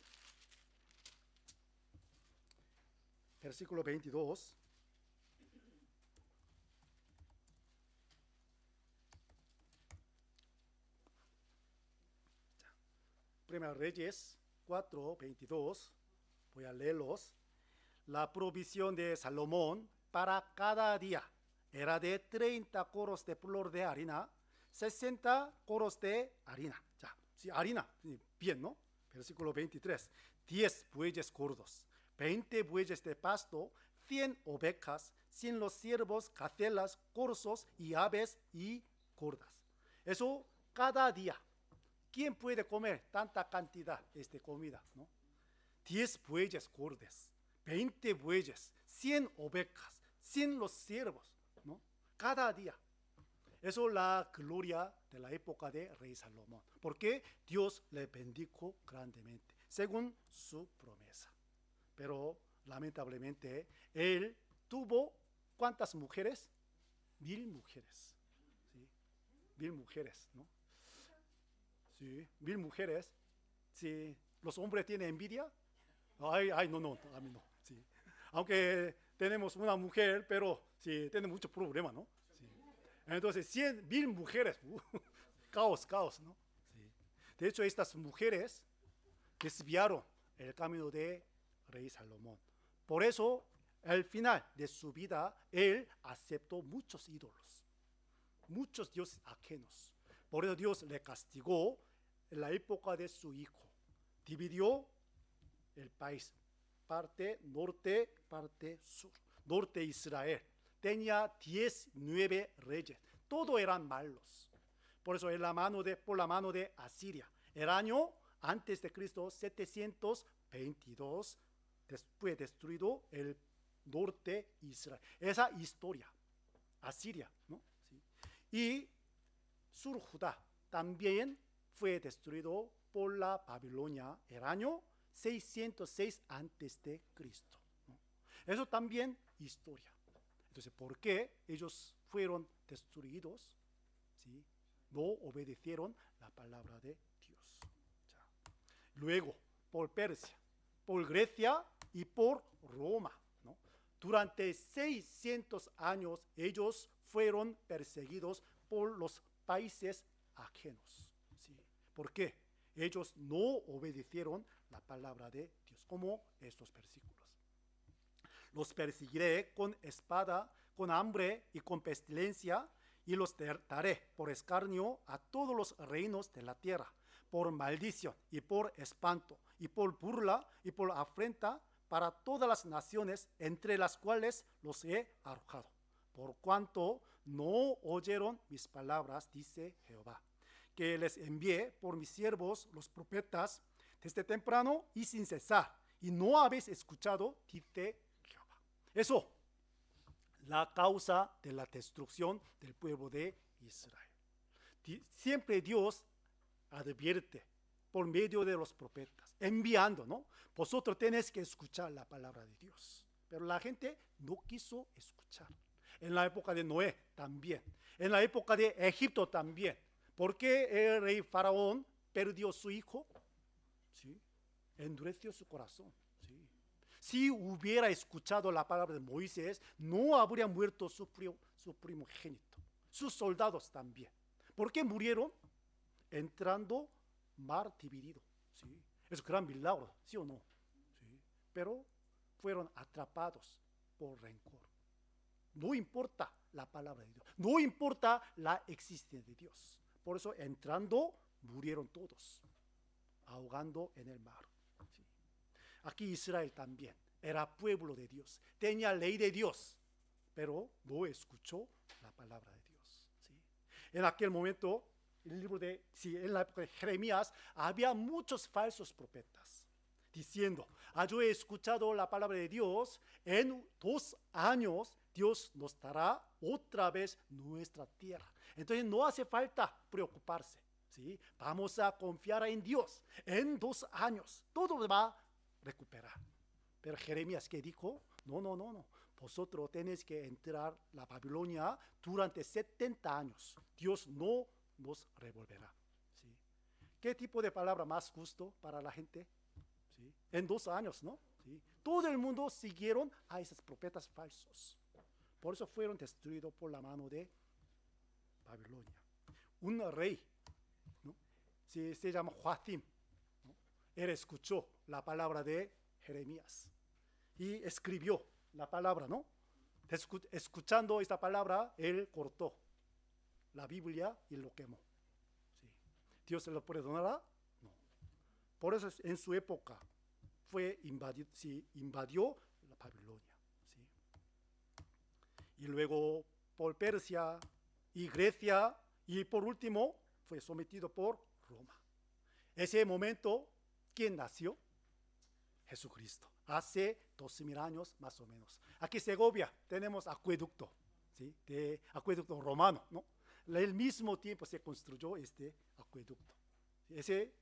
versículo 22. Primera Reyes 4, 22. Voy a leerlos. La provisión de Salomón para cada día era de 30 coros de flor de harina, 60 coros de harina. Ya, sí, harina, sí, bien, ¿no? Versículo 23. 10 bueyes gordos, 20 bueyes de pasto, 100 ovejas, 100 los ciervos, gacelas, corzos y aves y gordas. Eso cada día. ¿Quién puede comer tanta cantidad de comida, no? 10 bueyes gordos, 20 bueyes, 100 ovejas, 100 los ciervos, ¿no? Cada día. Eso es la gloria de la época de Rey Salomón. Porque Dios le bendijo grandemente, según su promesa. Pero lamentablemente, él tuvo ¿cuántas mujeres? 1000 mujeres. ¿Sí? 1000 mujeres, ¿no? Sí, 1000 mujeres. Sí. ¿Los hombres tienen envidia? Ay, no, a mí no. Sí. Aunque tenemos una mujer, pero sí, tiene muchos problemas, ¿no? Sí. Entonces, 1000 mujeres, caos, ¿no? Sí. De hecho, estas mujeres desviaron el camino de Rey Salomón. Por eso, al final de su vida, él aceptó muchos ídolos, muchos dioses ajenos. Por eso Dios le castigó en la época de su hijo. Dividió el país, parte norte, parte sur. Norte Israel tenía 19 reyes, todos eran malos. Por eso por la mano de Asiria. El año antes de Cristo 722 fue destruido el norte Israel. Esa historia, Asiria, ¿no? Sí. Y sur Judá también fue destruido por la Babilonia el año 606 antes de Cristo, ¿no? Eso también historia. Entonces, ¿por qué ellos fueron destruidos? ¿Sí? No obedecieron la palabra de Dios. Ya. Luego, por Persia, por Grecia y por Roma, ¿no? Durante 600 años ellos fueron perseguidos por los países ajenos. ¿Sí? ¿Por qué? Ellos no obedecieron la palabra de Dios, como estos versículos. Los perseguiré con espada, con hambre y con pestilencia, y los daré por escarnio a todos los reinos de la tierra, por maldición y por espanto, y por burla y por afrenta para todas las naciones entre las cuales los he arrojado, por cuanto no oyeron mis palabras, dice Jehová, que les envié por mis siervos los profetas desde temprano y sin cesar, y no habéis escuchado, dice Jehová. Eso, la causa de la destrucción del pueblo de Israel. Siempre Dios advierte por medio de los profetas, enviando, ¿no? Vosotros tenéis que escuchar la palabra de Dios. Pero la gente no quiso escuchar. En la época de Noé también. En la época de Egipto también. ¿Por qué el rey Faraón perdió a su hijo? ¿Sí? Endureció su corazón. ¿Sí? Si hubiera escuchado la palabra de Moisés, no habría muerto su primogénito. Sus soldados también. ¿Por qué murieron? Entrando mar dividido. ¿Sí? Es un gran milagro, ¿sí o no? ¿Sí? Pero fueron atrapados por rencor. No importa la palabra de Dios, no importa la existencia de Dios. Por eso entrando murieron todos, ahogando en el mar. ¿Sí? Aquí Israel también era pueblo de Dios, tenía ley de Dios, pero no escuchó la palabra de Dios. ¿Sí? En aquel momento, en la época de Jeremías, había muchos falsos profetas diciendo, yo he escuchado la palabra de Dios, en 2 años Dios nos dará otra vez nuestra tierra. Entonces no hace falta preocuparse, ¿sí? Vamos a confiar en Dios. En 2 años todo va a recuperar. Pero Jeremías, ¿qué dijo? No. Vosotros tenéis que entrar a la Babilonia durante 70 años. Dios no nos revolverá. ¿Sí? ¿Qué tipo de palabra más justo para la gente? ¿Sí? En 2 años, ¿no? ¿Sí? Todo el mundo siguieron a esos profetas falsos. Por eso fueron destruidos por la mano de Babilonia. Un rey, ¿no? Se llama Joacim, ¿no? Él escuchó la palabra de Jeremías y escribió la palabra, ¿no? Escuchando esta palabra, él cortó la Biblia y lo quemó. ¿Sí? ¿Dios se lo perdonará? No. Por eso en su época invadió la Babilonia. ¿Sí? Y luego por Persia y Grecia, y por último fue sometido por Roma. Ese momento, ¿quién nació? Jesucristo. Hace 2000 años más o menos. Aquí en Segovia tenemos acueducto, ¿sí? De acueducto romano, ¿no? El mismo tiempo se construyó este acueducto. ¿Sí?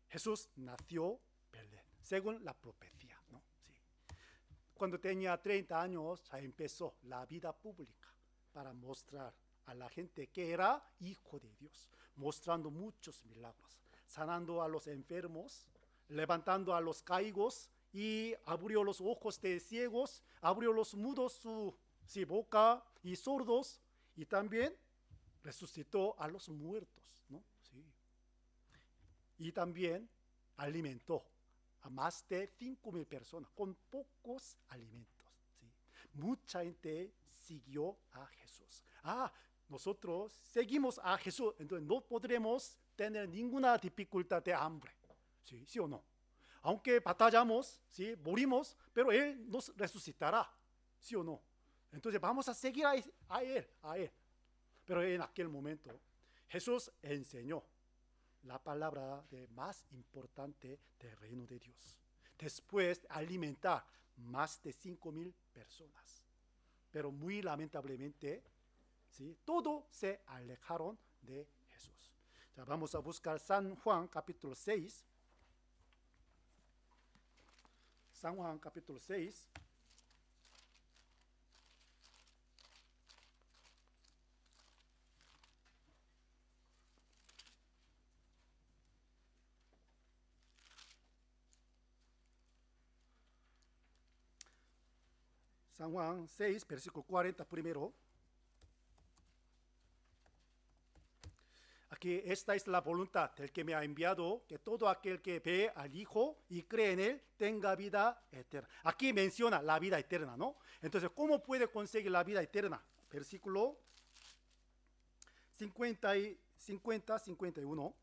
Jesús nació en Belén, según la profecía, ¿no? ¿Sí? Cuando tenía 30 años ya empezó la vida pública para mostrar a la gente que era hijo de Dios, mostrando muchos milagros, sanando a los enfermos, levantando a los caídos y abrió los ojos de ciegos, abrió los mudos su boca y sordos, y también resucitó a los muertos, ¿no? Sí. Y también alimentó a más de 5,000 personas con pocos alimentos. ¿Sí? Mucha gente siguió a Jesús. Nosotros seguimos a Jesús, entonces no podremos tener ninguna dificultad de hambre. ¿Sí? ¿Sí o no? Aunque batallamos, ¿sí? Morimos, pero Él nos resucitará. ¿Sí o no? Entonces vamos a seguir a Él. Pero en aquel momento Jesús enseñó la palabra más importante del reino de Dios. Después de alimentar más de 5,000 personas. Pero muy lamentablemente, ¿sí? Todos se alejaron de Jesús. Ya vamos a buscar San Juan capítulo 6. San Juan capítulo 6. San Juan 6, versículo 40 primero. Aquí esta es la voluntad del que me ha enviado, que todo aquel que ve al Hijo y cree en Él tenga vida eterna. Aquí menciona la vida eterna, ¿no? Entonces, ¿cómo puede conseguir la vida eterna? Versículo 51.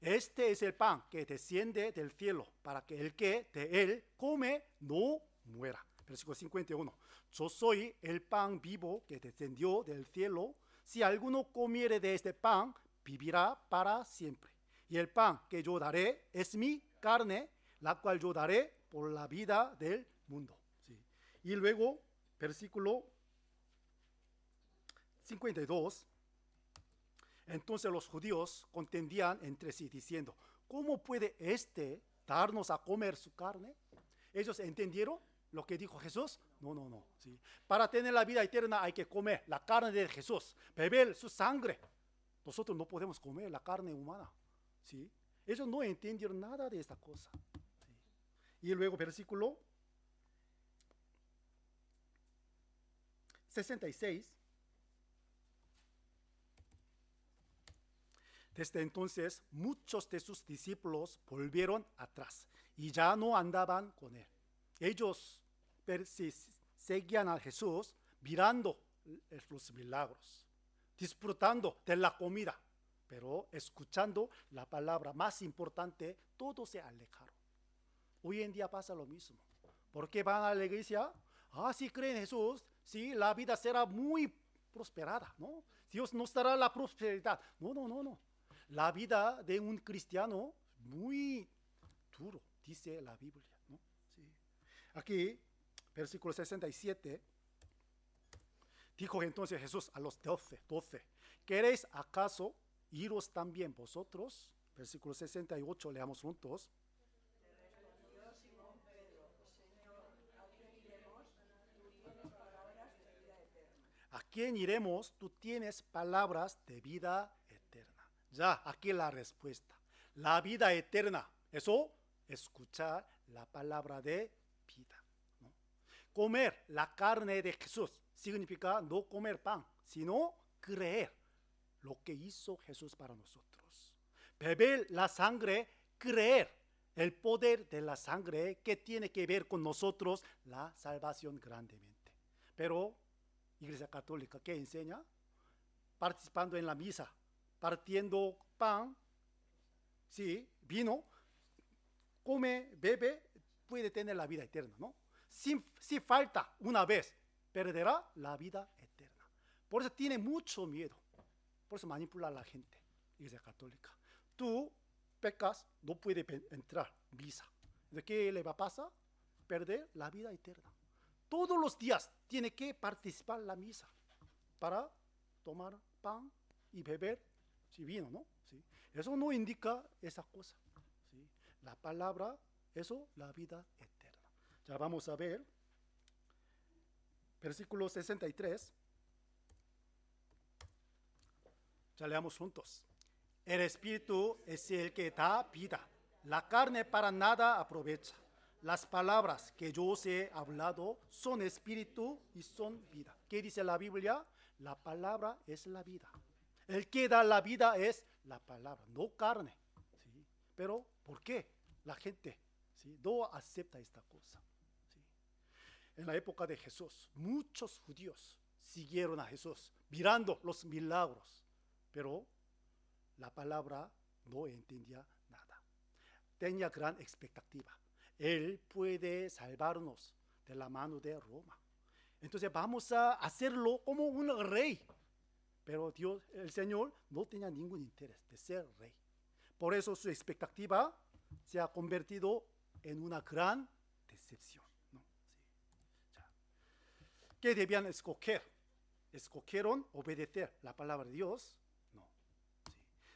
Este es el pan que desciende del cielo, para que el que de él come no muera. Versículo 51. Yo soy el pan vivo que descendió del cielo. Si alguno comiere de este pan, vivirá para siempre. Y el pan que yo daré es mi carne, la cual yo daré por la vida del mundo. ¿Sí? Y luego, versículo 52. Entonces los judíos contendían entre sí diciendo, ¿cómo puede éste darnos a comer su carne? ¿Ellos entendieron lo que dijo Jesús? No. ¿Sí? Para tener la vida eterna hay que comer la carne de Jesús, beber su sangre. Nosotros no podemos comer la carne humana. ¿Sí? Ellos no entendieron nada de esta cosa. ¿Sí? Y luego versículo 66. Desde entonces, muchos de sus discípulos volvieron atrás y ya no andaban con él. Ellos seguían a Jesús mirando los milagros, disfrutando de la comida, pero escuchando la palabra más importante, todos se alejaron. Hoy en día pasa lo mismo. ¿Por qué van a la iglesia? Si creen en Jesús, sí, la vida será muy prosperada, ¿no? Dios nos dará la prosperidad. No. La vida de un cristiano muy duro, dice la Biblia, ¿no? Sí. Aquí, versículo 67, dijo entonces Jesús a los 12, ¿queréis acaso iros también vosotros? Versículo 68, leamos juntos. ¿A quién iremos? Tú tienes palabras de vida eterna. Ya, aquí la respuesta. La vida eterna, eso, escuchar la palabra de vida, ¿no? Comer la carne de Jesús significa no comer pan, sino creer lo que hizo Jesús para nosotros. Beber la sangre, creer el poder de la sangre que tiene que ver con nosotros, la salvación grandemente. Pero Iglesia Católica, ¿qué enseña? Participando en la misa, partiendo pan, sí, vino, come, bebe, puede tener la vida eterna, ¿no? Si falta una vez, perderá la vida eterna. Por eso tiene mucho miedo. Por eso manipula a la gente, Iglesia Católica. Tú pecas, no puedes entrar misa. ¿De qué le va a pasar? Perder la vida eterna. Todos los días tiene que participar en la misa para tomar pan y beber vino, ¿no? ¿Sí? Eso no indica esa cosa. ¿Sí? La palabra, eso, la vida eterna. Ya vamos a ver, versículo 63. Ya leamos juntos. El Espíritu es el que da vida. La carne para nada aprovecha. Las palabras que yo os he hablado son espíritu y son vida. ¿Qué dice la Biblia? La palabra es la vida. El que da la vida es la palabra, no carne. ¿Sí? Pero, ¿por qué la gente, ¿sí?, no acepta esta cosa? ¿Sí? En la época de Jesús, muchos judíos siguieron a Jesús, mirando los milagros, pero la palabra no entendía nada. Tenía gran expectativa. Él puede salvarnos de la mano de Roma. Entonces vamos a hacerlo como un rey. Pero Dios, el Señor, no tenía ningún interés de ser rey. Por eso su expectativa se ha convertido en una gran decepción, ¿no? Sí. Ya. ¿Qué debían escoger? ¿Escogieron obedecer la palabra de Dios? No. Sí.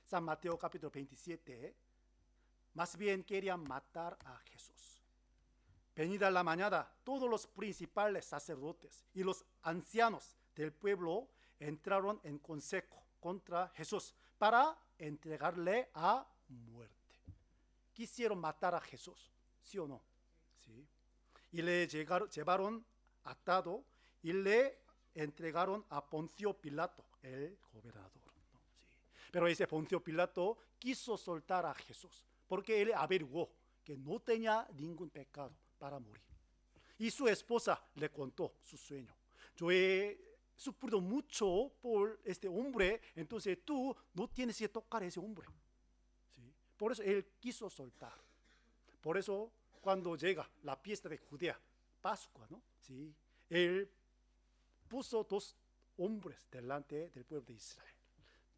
San Mateo capítulo 27, más bien querían matar a Jesús. Venida la mañana, todos los principales sacerdotes y los ancianos del pueblo entraron en consejo contra Jesús para entregarle a muerte. Quisieron matar a Jesús, ¿sí o no? Sí. Y le llevaron atado y le entregaron a Poncio Pilato, el gobernador, ¿no? Sí. Pero ese Poncio Pilato quiso soltar a Jesús porque él averiguó que no tenía ningún pecado para morir. Y su esposa le contó su sueño. Yo he sufrido mucho por este hombre, entonces tú no tienes que tocar a ese hombre. ¿Sí? Por eso él quiso soltar. Por eso cuando llega la fiesta de Judea, Pascua, ¿no? ¿Sí? Él puso dos hombres delante del pueblo de Israel.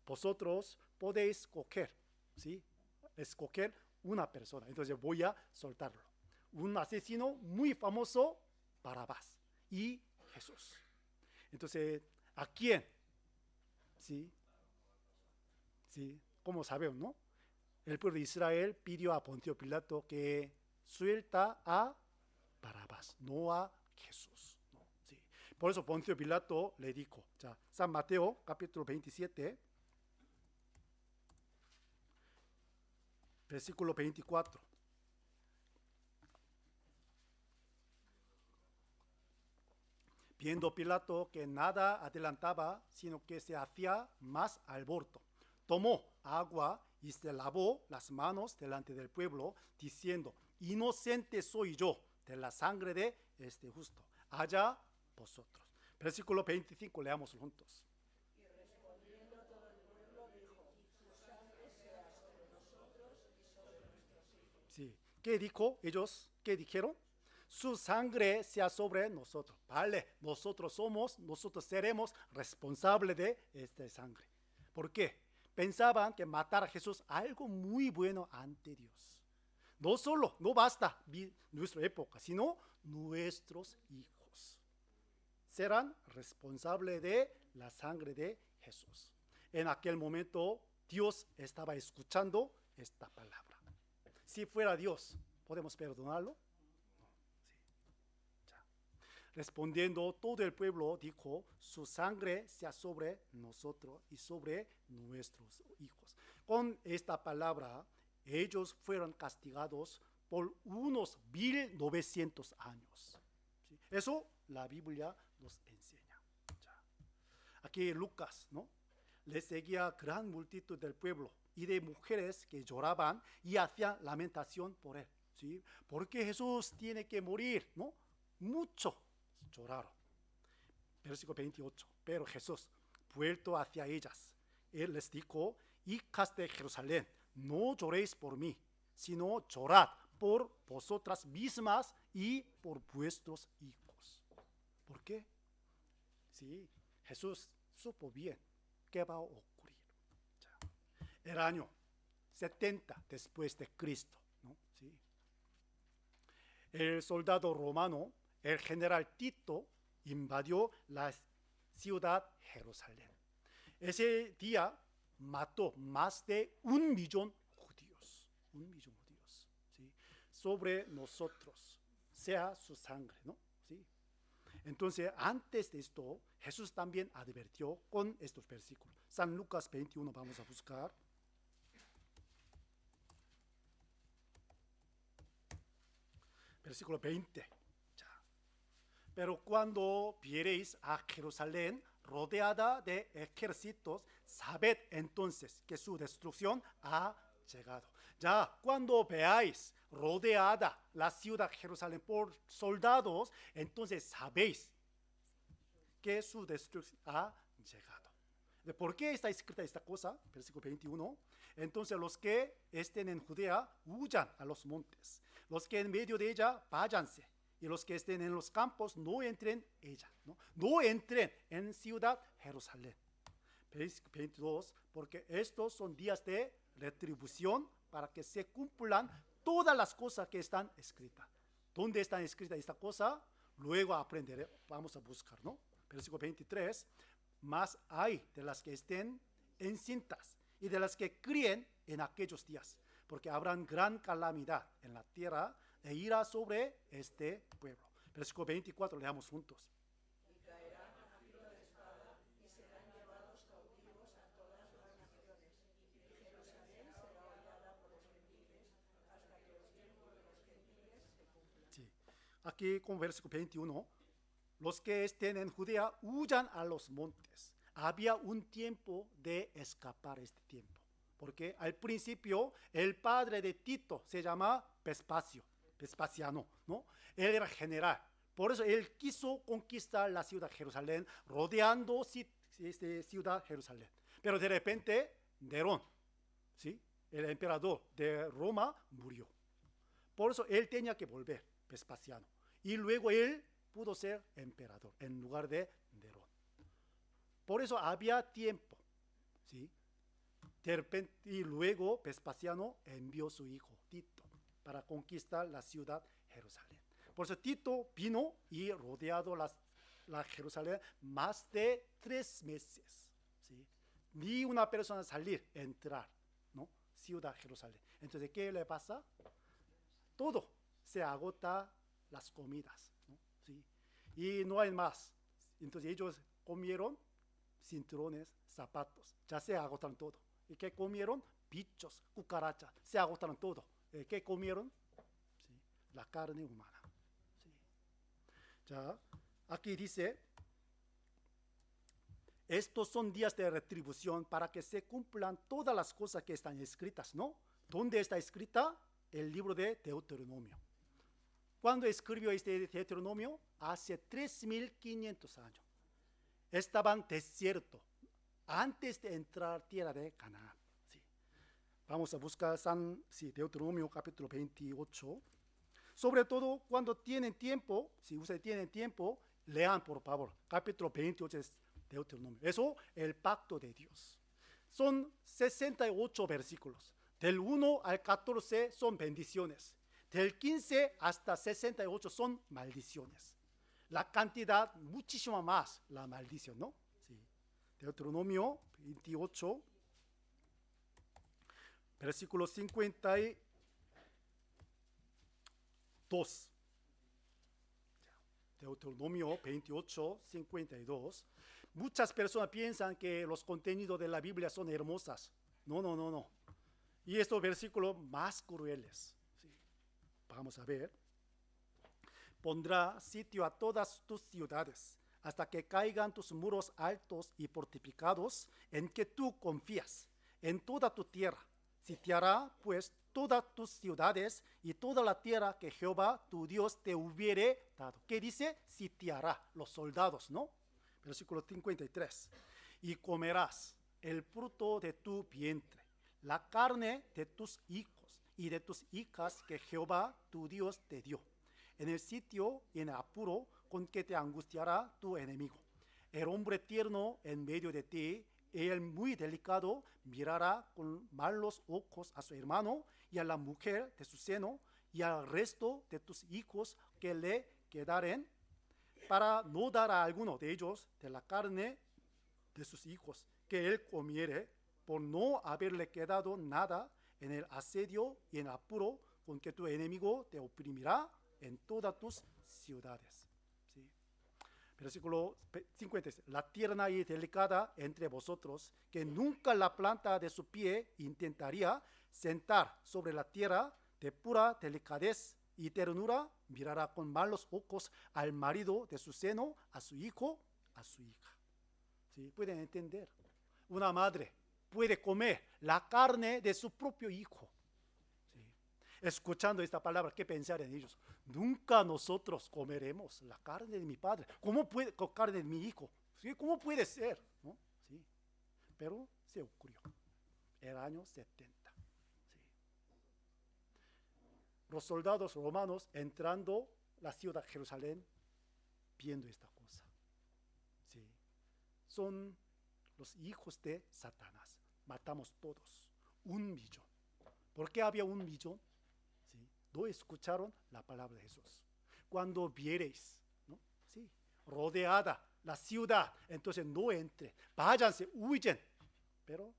Vosotros podéis escoger, ¿sí?, escoger una persona. Entonces voy a soltarlo. Un asesino muy famoso, Barrabás, y Jesús. Entonces, ¿a quién? ¿Sí? ¿Sí? ¿Cómo sabemos, no? El pueblo de Israel pidió a Poncio Pilato que suelta a Barrabás, no a Jesús, ¿no? ¿Sí? Por eso Poncio Pilato le dijo, ya, San Mateo capítulo 27, versículo 24. Viendo Pilato que nada adelantaba, sino que se hacía más alboroto, tomó agua y se lavó las manos delante del pueblo, diciendo, inocente soy yo de la sangre de este justo, allá vosotros. Versículo 25, leamos juntos. Y respondiendo todo el pueblo dijo, su sangre sea sobre nosotros y sobre nuestros hijos. Sí. ¿Qué dijo ellos? ¿Qué dijeron? Su sangre sea sobre nosotros. Vale, nosotros seremos responsables de esta sangre. ¿Por qué? Pensaban que matar a Jesús algo muy bueno ante Dios. No solo, no basta nuestra época, sino nuestros hijos serán responsables de la sangre de Jesús. En aquel momento Dios estaba escuchando esta palabra. Si fuera Dios, ¿podemos perdonarlo? Respondiendo todo el pueblo dijo, su sangre sea sobre nosotros y sobre nuestros hijos. Con esta palabra, ellos fueron castigados por unos 1900 años. ¿Sí? Eso la Biblia nos enseña. Ya. Aquí Lucas, ¿no?, le seguía gran multitud del pueblo y de mujeres que lloraban y hacían lamentación por él. ¿Sí? Porque Jesús tiene que morir, ¿no? Mucho lloraron. Versículo 28. Pero Jesús, vuelto hacia ellas, él les dijo: hijas de Jerusalén, no lloréis por mí, sino llorad por vosotras mismas y por vuestros hijos. ¿Por qué? Sí, Jesús supo bien qué va a ocurrir. Ya. El año 70 después de Cristo, ¿no? Sí. El soldado romano, el general Tito, invadió la ciudad Jerusalén. Ese día mató más de 1.000.000 judíos. 1.000.000 judíos. ¿Sí? Sobre nosotros, sea su sangre, ¿no? ¿Sí? Entonces, antes de esto, Jesús también advirtió con estos versículos. San Lucas 21 vamos a buscar. Versículo 20. Ya. Pero cuando viereis a Jerusalén rodeada de ejércitos, sabed entonces que su destrucción ha llegado. Ya, cuando veáis rodeada la ciudad de Jerusalén por soldados, entonces sabéis que su destrucción ha llegado. ¿Por qué está escrita esta cosa? Versículo 21. Entonces los que estén en Judea huyan a los montes. Los que en medio de ella váyanse. Y los que estén en los campos no entren en ella. No entren en ciudad Jerusalén. Versículo 22. Porque estos son días de retribución para que se cumplan todas las cosas que están escritas. ¿Dónde están escritas esta cosa? Luego aprenderé, vamos a buscar, ¿no? Versículo 23. Más hay de las que estén encintas y de las que críen en aquellos días, porque habrán gran calamidad en la tierra e irá sobre este pueblo. Versículo 24, leamos juntos. Y caerán a filo de espada y serán llevados cautivos a todas las naciones. Y Jerusalén será hollada por los gentiles hasta que los tiempos de los gentiles se cumplan. Sí. Aquí con versículo 21, los que estén en Judea huyan a los montes. Había un tiempo de escapar este tiempo, porque al principio el padre de Tito se llama Vespasiano, ¿no? Él era general, por eso él quiso conquistar la ciudad de Jerusalén, rodeando ciudad Jerusalén. Pero de repente Nerón, ¿sí? El emperador de Roma, murió. Por eso él tenía que volver, Vespasiano, y luego él pudo ser emperador en lugar de Nerón. Por eso había tiempo, ¿sí? De repente, y luego Vespasiano envió a su hijo Tito para conquistar la ciudad Jerusalén. Por eso Tito vino y rodeado la Jerusalén más de 3 meses, ¿sí? Ni una persona salir, entrar, ¿no? Ciudad Jerusalén. Entonces, ¿qué le pasa? Todo se agota, las comidas, ¿no? ¿Sí? Y no hay más. Entonces ellos comieron cinturones, zapatos, ya se agotaron todo. ¿Y qué comieron? Bichos, cucarachas, se agotaron todo. ¿Qué comieron? ¿Sí? La carne humana. ¿Sí? Ya, aquí dice, estos son días de retribución para que se cumplan todas las cosas que están escritas, ¿no? ¿Dónde está escrita? El libro de Deuteronomio. ¿Cuándo escribió este Deuteronomio? Hace 3.500 años. Estaban desierto antes de entrar tierra de Canaán. Sí. Vamos a buscar Deuteronomio capítulo 28. Sobre todo cuando tienen tiempo, si ustedes tienen tiempo, lean por favor. Capítulo 28 es Deuteronomio. Eso, el pacto de Dios. Son 68 versículos. Del 1 al 14 son bendiciones. Del 15 hasta 68 son maldiciones. La cantidad, muchísimo más la maldición, ¿no? Sí. Deuteronomio 28, versículo 52. Deuteronomio 28, 52. Muchas personas piensan que los contenidos de la Biblia son hermosas. No. Y estos versículos más crueles. Sí. Vamos a ver. Pondrá sitio a todas tus ciudades, hasta que caigan tus muros altos y fortificados en que tú confías, en toda tu tierra. Sitiará pues todas tus ciudades y toda la tierra que Jehová tu Dios te hubiere dado. ¿Qué dice? Sitiará, los soldados, ¿no? Versículo 53. Y comerás el fruto de tu vientre, la carne de tus hijos y de tus hijas que Jehová tu Dios te dio, en el sitio y en el apuro con que te angustiará tu enemigo. El hombre tierno en medio de ti, el muy delicado, mirará con malos ojos a su hermano y a la mujer de su seno y al resto de tus hijos que le quedaren, para no dar a alguno de ellos de la carne de sus hijos que él comiere, por no haberle quedado nada en el asedio y en el apuro con que tu enemigo te oprimirá en todas tus ciudades. ¿Sí? Versículo 56. La tierna y delicada entre vosotros, que nunca la planta de su pie intentaría sentar sobre la tierra, de pura delicadez y ternura, mirará con malos ojos al marido de su seno, a su hijo, a su hija. ¿Sí? ¿Pueden entender? Una madre puede comer la carne de su propio hijo. ¿Sí? Escuchando esta palabra, ¿qué pensar en ellos? Nunca nosotros comeremos la carne de mi padre. ¿Cómo puede con carne de mi hijo? ¿Sí? ¿Cómo puede ser? ¿No? ¿Sí? Pero se ocurrió. El año 70. Los soldados romanos entrando la ciudad de Jerusalén, viendo esta cosa. ¿Sí? Son los hijos de Satanás. Matamos todos. 1,000,000. ¿Por qué había 1,000,000? ¿Sí? No escucharon la palabra de Jesús. Cuando viereis, ¿no? ¿Sí? Rodeada la ciudad, entonces no entre. Váyanse, huyen. Pero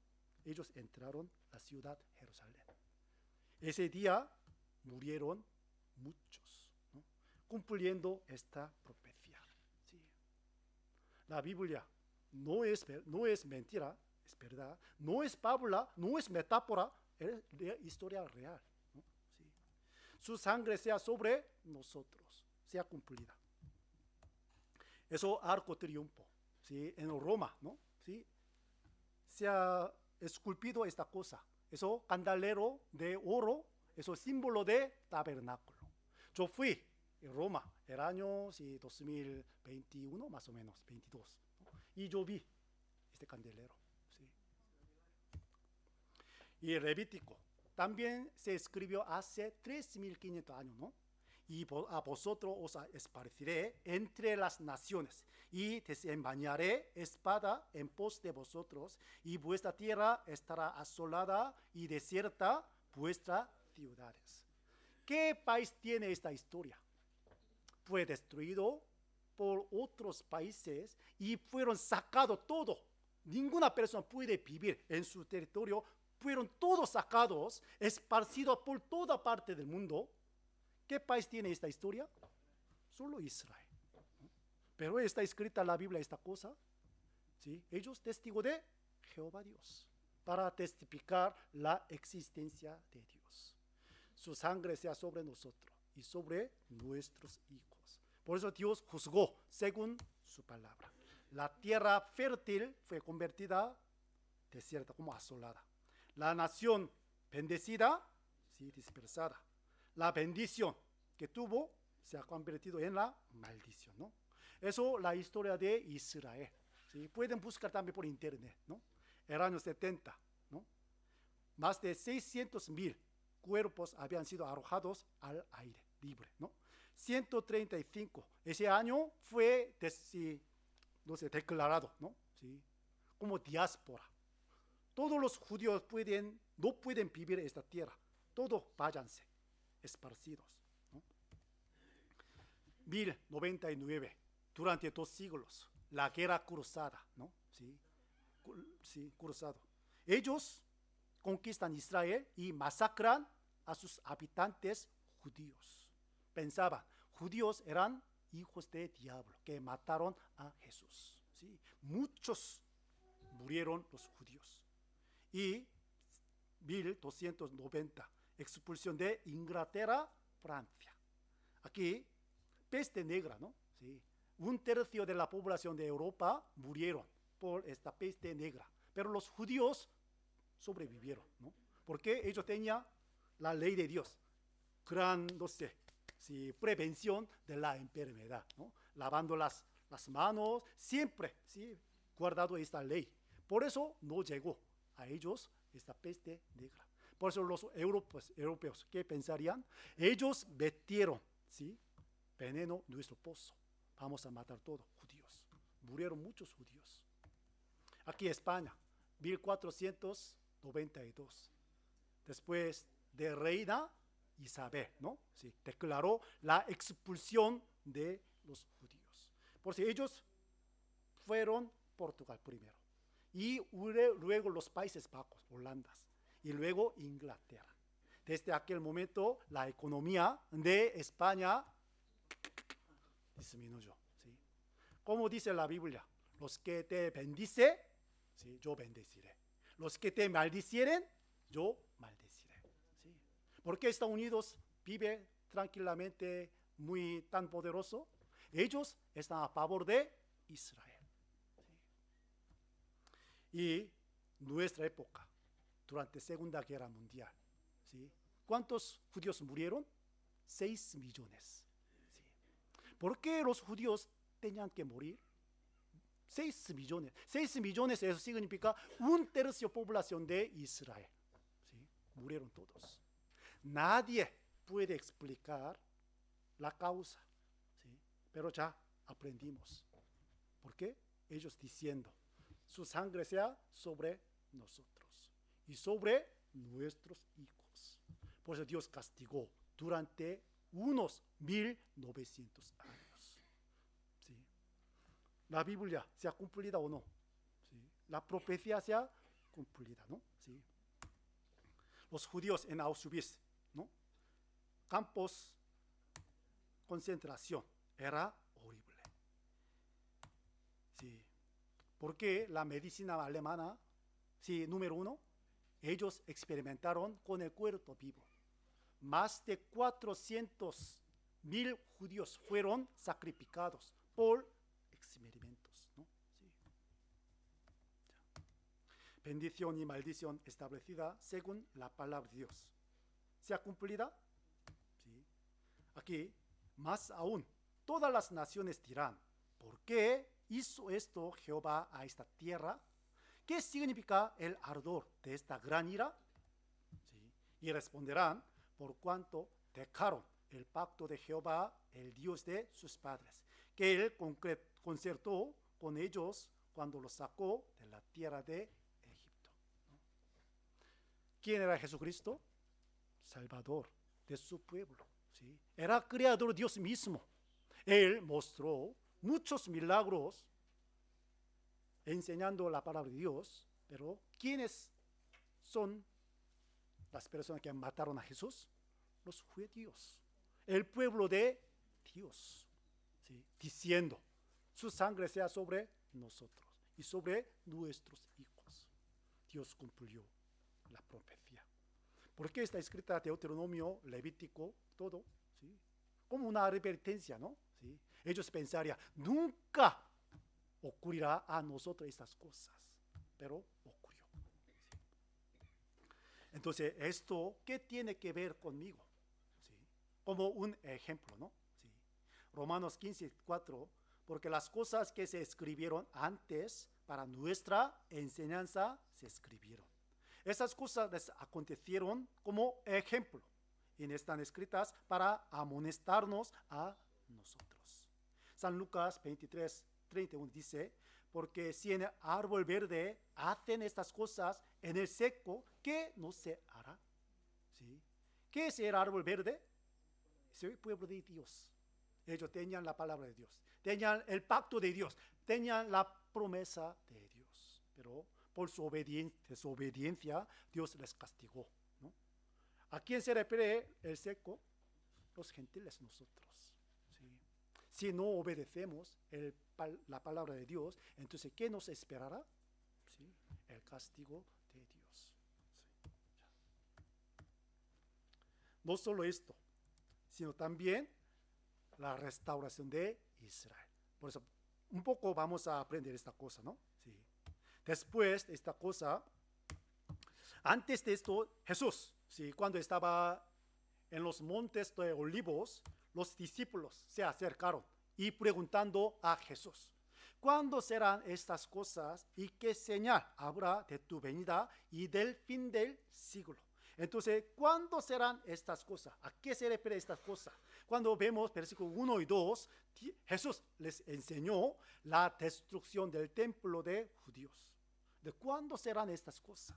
ellos entraron a la ciudad de Jerusalén. Ese día murieron muchos, ¿no? Cumpliendo esta profecía. ¿Sí? La Biblia no es mentira, es verdad. No es fábula, no es metáfora, es historia real, ¿no? ¿Sí? Su sangre sea sobre nosotros, sea cumplida. Eso arco triunfo, ¿sí? En Roma, ¿no? ¿Sí? Se ha esculpido esta cosa. Eso candelero de oro, eso símbolo de tabernáculo. Yo fui en Roma el año 2021, más o menos, 22. ¿No? Y yo vi este candelero. ¿Sí? Y el Levítico también se escribió hace 3,500 años, ¿no? Y a vosotros os esparciré entre las naciones y desenvainaré espada en pos de vosotros, y vuestra tierra estará asolada y desierta, vuestras ciudades. ¿Qué país tiene esta historia? Fue destruido por otros países y fueron sacados todo. Ninguna persona puede vivir en su territorio. Fueron todos sacados, esparcidos por toda parte del mundo. ¿Qué país tiene esta historia? Solo Israel. Pero está escrita en la Biblia esta cosa. ¿Sí? Ellos testigos de Jehová Dios, para testificar la existencia de Dios. Su sangre sea sobre nosotros y sobre nuestros hijos. Por eso Dios juzgó según su palabra. La tierra fértil fue convertida desierta, como asolada. La nación bendecida, sí, dispersada. La bendición que tuvo se ha convertido en la maldición, ¿no? Eso es la historia de Israel. ¿Sí? Pueden buscar también por internet, ¿no? El año 70, ¿no? Más de 600,000 cuerpos habían sido arrojados al aire libre, ¿no? 135. Ese año fue, declarado, ¿no? ¿Sí? Como diáspora. Todos los judíos no pueden vivir en esta tierra. Todos váyanse, esparcidos, ¿no? 1099, durante 2 siglos, la guerra cruzada, ¿no? Sí, cruzado. Ellos conquistan Israel y masacran a sus habitantes judíos. Pensaban, judíos eran hijos de diablo, que mataron a Jesús. ¿Sí? Muchos murieron los judíos. Y 1290, expulsión de Inglaterra, Francia. Aquí, peste negra, ¿no? Sí. 1/3 de la población de Europa murieron por esta peste negra. Pero los judíos sobrevivieron, ¿no? Porque ellos tenían la ley de Dios, gran, no sé, sí, prevención de la enfermedad, ¿no? Lavando las las manos, siempre, ¿sí? Guardado esta ley. Por eso no llegó a ellos esta peste negra. Por eso los europeos, ¿qué pensarían? Ellos metieron, ¿sí? Veneno en nuestro pozo. Vamos a matar todos judíos. Murieron muchos judíos. Aquí España, 1492. Después de reina Isabel, ¿no? Sí, declaró la expulsión de los judíos. Por si ellos fueron Portugal primero. Y luego los Países Bajos, Holanda. Y luego Inglaterra. Desde aquel momento la economía de España disminuyó. ¿Sí? Como dice la Biblia, los que te bendice, ¿sí? Yo bendeciré. Los que te maldicieren, yo maldeciré. ¿Sí? ¿Por qué Estados Unidos vive tranquilamente, muy tan poderoso? Ellos están a favor de Israel. ¿Sí? Y nuestra época, durante Segunda Guerra Mundial, ¿sí? ¿Cuántos judíos murieron? 6 millones. ¿Sí? ¿Por qué los judíos tenían que morir? 6 millones. 6 millones, eso significa 1/3 de población de Israel. ¿Sí? Murieron todos. Nadie puede explicar la causa. ¿Sí? Pero ya aprendimos. ¿Por qué? Ellos diciendo, su sangre sea sobre nosotros y sobre nuestros hijos. Por eso Dios castigó durante unos 1900 años. ¿Sí? La Biblia se ha cumplida o no. ¿Sí? La profecía se ha cumplida, ¿no? ¿Sí? Los judíos en Auschwitz, ¿no? Campos concentración era horrible. ¿Sí? Porque la medicina alemana, sí, número 1, ellos experimentaron con el cuerpo vivo. Más de 400,000 judíos fueron sacrificados por experimentos, ¿no? Sí. Bendición y maldición establecida según la palabra de Dios. ¿Se ha cumplida? Sí. Aquí, más aún, todas las naciones dirán, ¿por qué hizo esto Jehová a esta tierra? ¿Qué significa el ardor de esta gran ira? ¿Sí? Y responderán, por cuanto dejaron el pacto de Jehová, el Dios de sus padres, que él concertó con ellos cuando los sacó de la tierra de Egipto. ¿Quién era Jesucristo? Salvador de su pueblo. ¿Sí? Era creador Dios mismo. Él mostró muchos milagros enseñando la palabra de Dios, pero ¿quiénes son las personas que mataron a Jesús? Los judíos, el pueblo de Dios, ¿sí? Diciendo, su sangre sea sobre nosotros y sobre nuestros hijos. Dios cumplió la profecía. ¿Por qué está escrita Deuteronomio, Levítico, todo? ¿Sí? Como una advertencia, ¿no? ¿Sí? Ellos pensarían, nunca ocurrirá a nosotros estas cosas, pero ocurrió. ¿Sí? Entonces, ¿esto qué tiene que ver conmigo? ¿Sí? Como un ejemplo, ¿no? ¿Sí? Romanos 15:4, porque las cosas que se escribieron antes para nuestra enseñanza se escribieron. Esas cosas les acontecieron como ejemplo y están escritas para amonestarnos a nosotros. San Lucas 23:31 dice, porque si en el árbol verde hacen estas cosas, en el seco, ¿qué no se hará? ¿Sí? ¿Qué es el árbol verde? Es el pueblo de Dios. Ellos tenían la palabra de Dios, tenían el pacto de Dios, tenían la promesa de Dios, pero por su desobediencia, Dios les castigó, ¿no? ¿A quién se refiere el seco? Los gentiles, nosotros. ¿Sí? Si no obedecemos la palabra de Dios, entonces ¿qué nos esperará? ¿Sí? El castigo de Dios. ¿Sí? No solo esto, sino también la restauración de Israel. Por eso, un poco vamos a aprender esta cosa, ¿no? Sí. Después de esta cosa, antes de esto, Jesús, ¿sí? Cuando estaba en los montes de Olivos, los discípulos se acercaron y preguntando a Jesús, ¿cuándo serán estas cosas y qué señal habrá de tu venida y del fin del siglo? Entonces, ¿cuándo serán estas cosas? ¿A qué se refiere estas cosas? Cuando vemos versículos 1 y 2, Jesús les enseñó la destrucción del templo de judíos. ¿De cuándo serán estas cosas?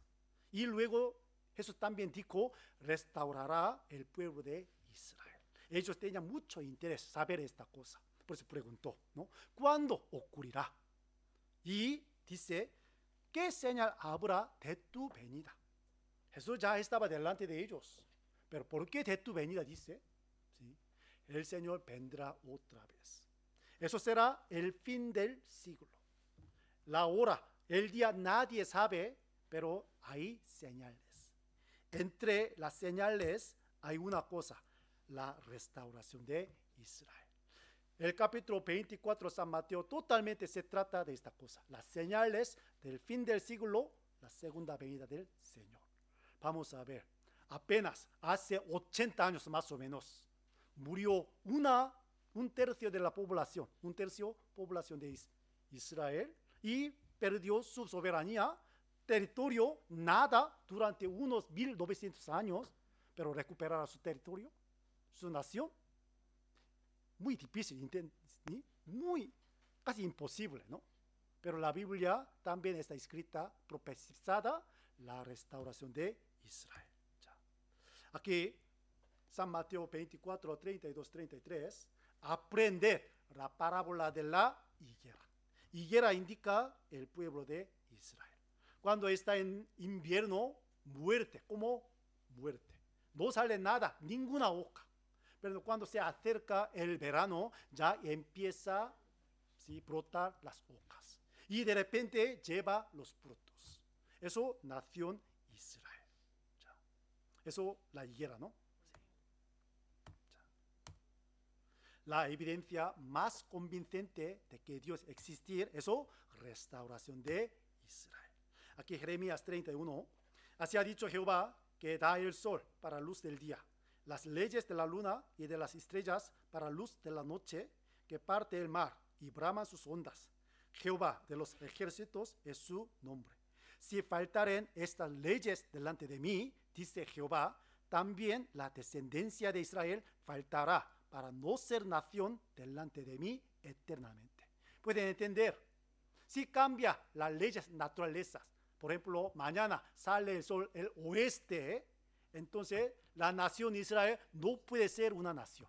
Y luego Jesús también dijo, restaurará el pueblo de Israel. Ellos tenían mucho interés en saber esta cosa. Por eso preguntó, ¿no? ¿Cuándo ocurrirá? Y dice, ¿qué señal habrá de tu venida? Jesús ya estaba delante de ellos. Pero ¿por qué de tu venida dice? ¿Sí? El Señor vendrá otra vez. Eso será el fin del siglo. La hora, el día nadie sabe, pero hay señales. Entre las señales hay una cosa, la restauración de Israel. El capítulo 24 de San Mateo totalmente se trata de esta cosa, las señales del fin del siglo, la segunda venida del Señor. Vamos a ver, apenas hace 80 años más o menos, murió un tercio de la población, un tercio población de Israel, y perdió su soberanía, territorio, nada, durante unos 1900 años, pero recuperar su territorio, su nación, muy difícil, muy, casi imposible, ¿no? Pero la Biblia también está escrita, profetizada, la restauración de Israel. Ya. Aquí, San Mateo 24, 32, 33, aprender la parábola de la higuera. Higuera indica el pueblo de Israel. Cuando está en invierno, muerte, como muerte. No sale nada, ninguna hoja. Pero cuando se acerca el verano, ya empieza a brotar las hojas. Y de repente lleva los frutos. Eso, nación Israel. Ya. Eso, la higuera, ¿no? Sí. Ya. La evidencia más convincente de que Dios existir, eso, restauración de Israel. Aquí Jeremías 31, así ha dicho Jehová, que da el sol para luz del día, las leyes de la luna y de las estrellas para luz de la noche, que parte el mar y braman sus ondas. Jehová de los ejércitos es su nombre. Si faltaren estas leyes delante de mí, dice Jehová, también la descendencia de Israel faltará para no ser nación delante de mí eternamente. ¿Pueden entender? Si cambia las leyes naturalezas, por ejemplo, mañana sale el sol el oeste, entonces la nación Israel no puede ser una nación.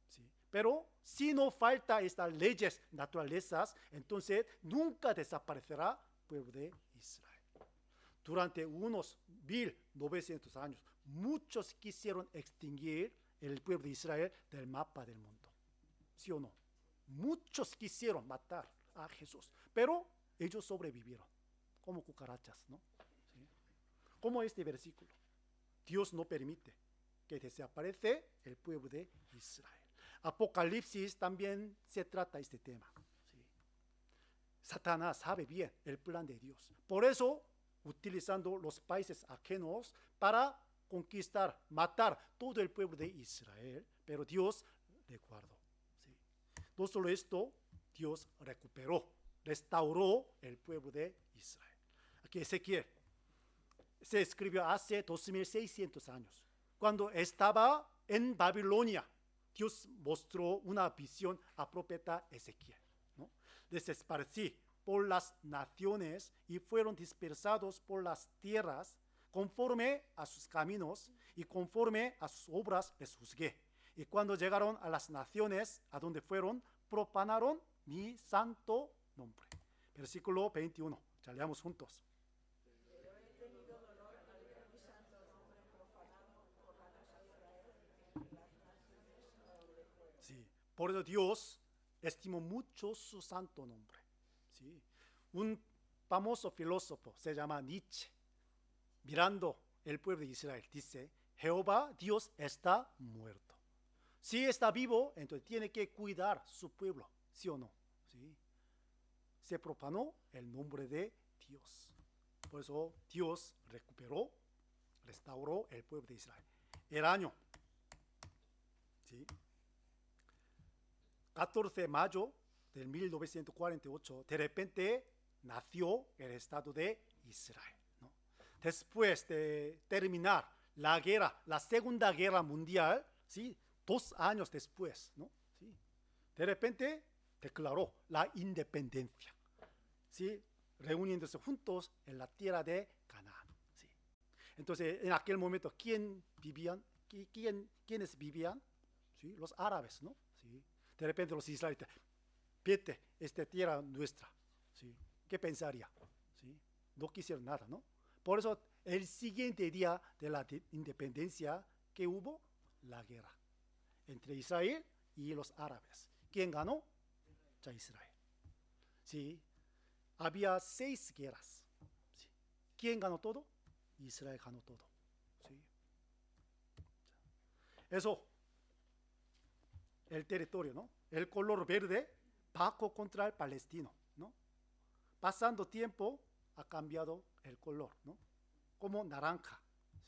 ¿Sí? Pero si no falta estas leyes naturalezas, entonces nunca desaparecerá el pueblo de Israel. Durante unos 1900 años, muchos quisieron extinguir el pueblo de Israel del mapa del mundo. ¿Sí o no? Muchos quisieron matar a Jesús, pero ellos sobrevivieron, como cucarachas, ¿no? ¿Sí? Como este versículo. Dios no permite que desaparezca el pueblo de Israel. Apocalipsis también se trata de este tema. ¿Sí? Satanás sabe bien el plan de Dios. Por eso, utilizando los países ajenos para conquistar, matar todo el pueblo de Israel, pero Dios le guardó. ¿Sí? No solo esto, Dios recuperó, restauró el pueblo de Israel. Aquí Ezequiel se escribió hace 2600 años. Cuando estaba en Babilonia, Dios mostró una visión al profeta Ezequiel, ¿no? Les esparcí por las naciones y fueron dispersados por las tierras, conforme a sus caminos y conforme a sus obras les juzgué. Y cuando llegaron a las naciones a donde fueron, profanaron mi santo nombre. Versículo 21. Ya leamos juntos. Sí, por eso Dios estimó mucho su santo nombre. Sí. Un famoso filósofo se llama Nietzsche, mirando el pueblo de Israel, dice, Jehová Dios está muerto. Si está vivo, entonces tiene que cuidar su pueblo, ¿sí o no? ¿Sí? Se profanó el nombre de Dios. Por eso Dios recuperó, restauró el pueblo de Israel. El año, ¿sí? 14 de mayo del 1948, de repente nació el Estado de Israel, ¿no? Después de terminar la guerra, la Segunda Guerra Mundial, ¿sí? 2 años después, ¿no? ¿Sí? De repente declaró la independencia, ¿sí? Reuniéndose juntos en la tierra de Canaán, ¿sí? Entonces, en aquel momento, ¿quiénes vivían? ¿Sí? Los árabes, ¿no? ¿Sí? De repente los israelitas, vete, esta tierra nuestra, ¿sí? ¿Qué pensaría? ¿Sí? No quisieron nada, ¿no? Por eso, el siguiente día de la independencia, ¿qué hubo? La guerra entre Israel y los árabes. ¿Quién ganó? Ya Israel. ¿Sí? Había 6 guerras. ¿Sí? ¿Quién ganó todo? Israel ganó todo. ¿Sí? Eso, el territorio, ¿no? El color verde, Paco contra el palestino, ¿no? Pasando tiempo, ha cambiado el color, ¿no? Como naranja,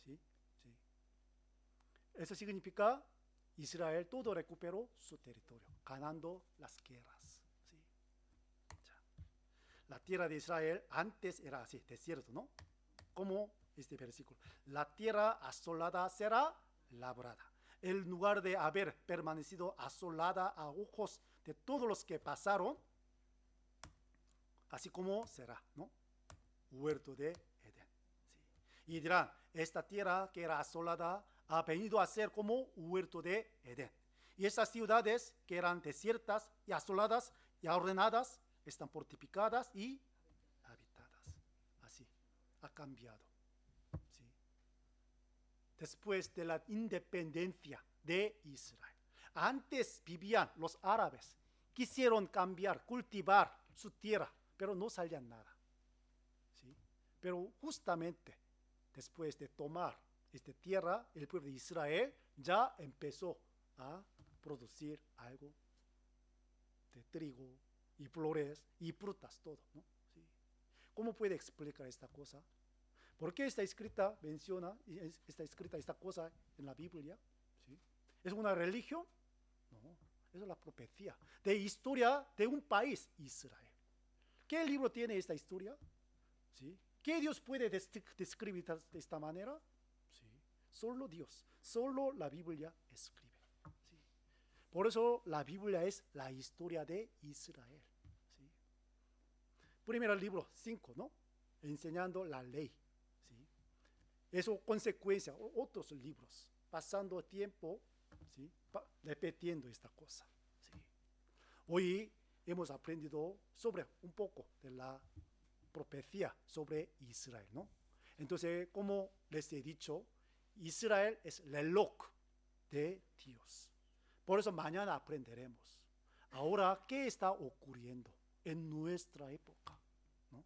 ¿sí? ¿Sí? Eso significa Israel todo recuperó su territorio, ganando las guerras, ¿sí? Ya. La tierra de Israel antes era así, desierto, ¿no? Como este versículo. La tierra asolada será labrada. En lugar de haber permanecido asolada a ojos de todos los que pasaron, así como será, ¿no? Huerto de Edén. ¿Sí? Y dirán, esta tierra que era asolada ha venido a ser como huerto de Edén. Y esas ciudades que eran desiertas y asoladas y ordenadas están fortificadas y habitadas. Así, ha cambiado. ¿Sí? Después de la independencia de Israel. Antes vivían los árabes, quisieron cambiar, cultivar su tierra, pero no salían nada. ¿Sí? Pero justamente después de tomar esta tierra, el pueblo de Israel ya empezó a producir algo de trigo y flores y frutas, todo, ¿no? ¿Sí? ¿Cómo puede explicar esta cosa? ¿Por qué está escrita esta cosa en la Biblia? ¿Sí? ¿Es una religión? No, es la profecía de historia de un país, Israel. ¿Qué libro tiene esta historia? ¿Sí? ¿Qué Dios puede describir de esta manera? ¿Sí? Solo Dios, solo la Biblia escribe. ¿Sí? Por eso la Biblia es la historia de Israel. ¿Sí? Primero libro 5, ¿no? Enseñando la ley. ¿Sí? Eso consecuencia, otros libros, pasando tiempo, ¿sí? Repitiendo esta cosa. ¿Sí? Hoy hemos aprendido sobre un poco de la profecía sobre Israel, ¿no? Entonces, como les he dicho, Israel es el reloj de Dios. Por eso mañana aprenderemos. Ahora, ¿qué está ocurriendo en nuestra época? ¿No?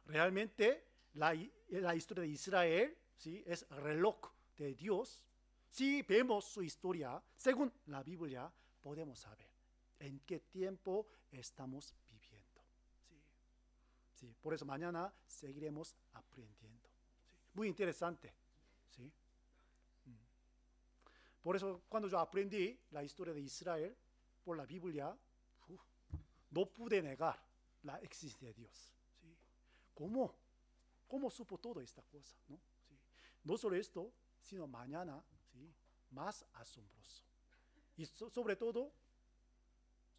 Realmente, la historia de Israel, ¿sí? Es el reloj de Dios. Si vemos su historia, según la Biblia, podemos saber en qué tiempo estamos viviendo. ¿Sí? Sí, por eso mañana seguiremos aprendiendo. ¿Sí? Muy interesante. ¿Sí? Por eso cuando yo aprendí la historia de Israel por la Biblia, no pude negar la existencia de Dios. ¿Sí? ¿Cómo? ¿Cómo supo toda esta cosa? ¿No? ¿Sí? No solo esto, sino mañana, ¿sí? Más asombroso. Y sobre todo,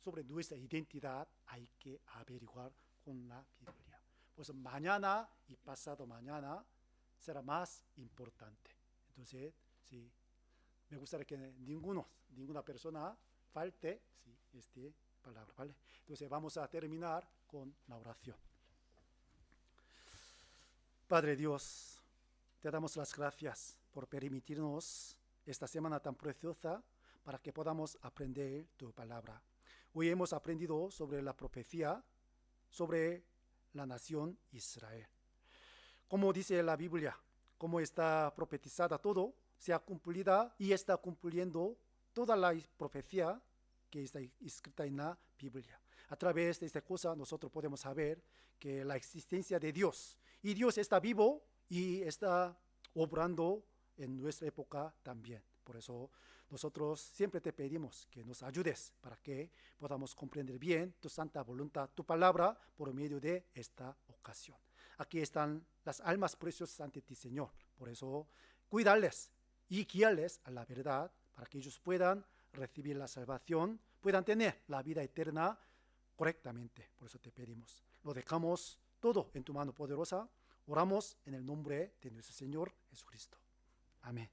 sobre nuestra identidad hay que averiguar con la Biblia. Pues mañana y pasado mañana será más importante. Entonces, sí, me gustaría que ninguna persona falte, sí, esta palabra, ¿vale? Entonces vamos a terminar con la oración. Padre Dios, te damos las gracias por permitirnos esta semana tan preciosa para que podamos aprender tu palabra. Hoy hemos aprendido sobre la profecía, sobre la nación Israel. Como dice la Biblia, como está profetizada todo, se ha cumplida y está cumpliendo toda la profecía que está escrita en la Biblia. A través de esta cosa nosotros podemos saber que la existencia de Dios, y Dios está vivo y está obrando en nuestra época también. Por eso nosotros siempre te pedimos que nos ayudes para que podamos comprender bien tu santa voluntad, tu palabra, por medio de esta ocasión. Aquí están las almas preciosas ante ti, Señor. Por eso, cuídales y guíales a la verdad para que ellos puedan recibir la salvación, puedan tener la vida eterna correctamente. Por eso te pedimos. Lo dejamos todo en tu mano poderosa. Oramos en el nombre de nuestro Señor Jesucristo. Amén.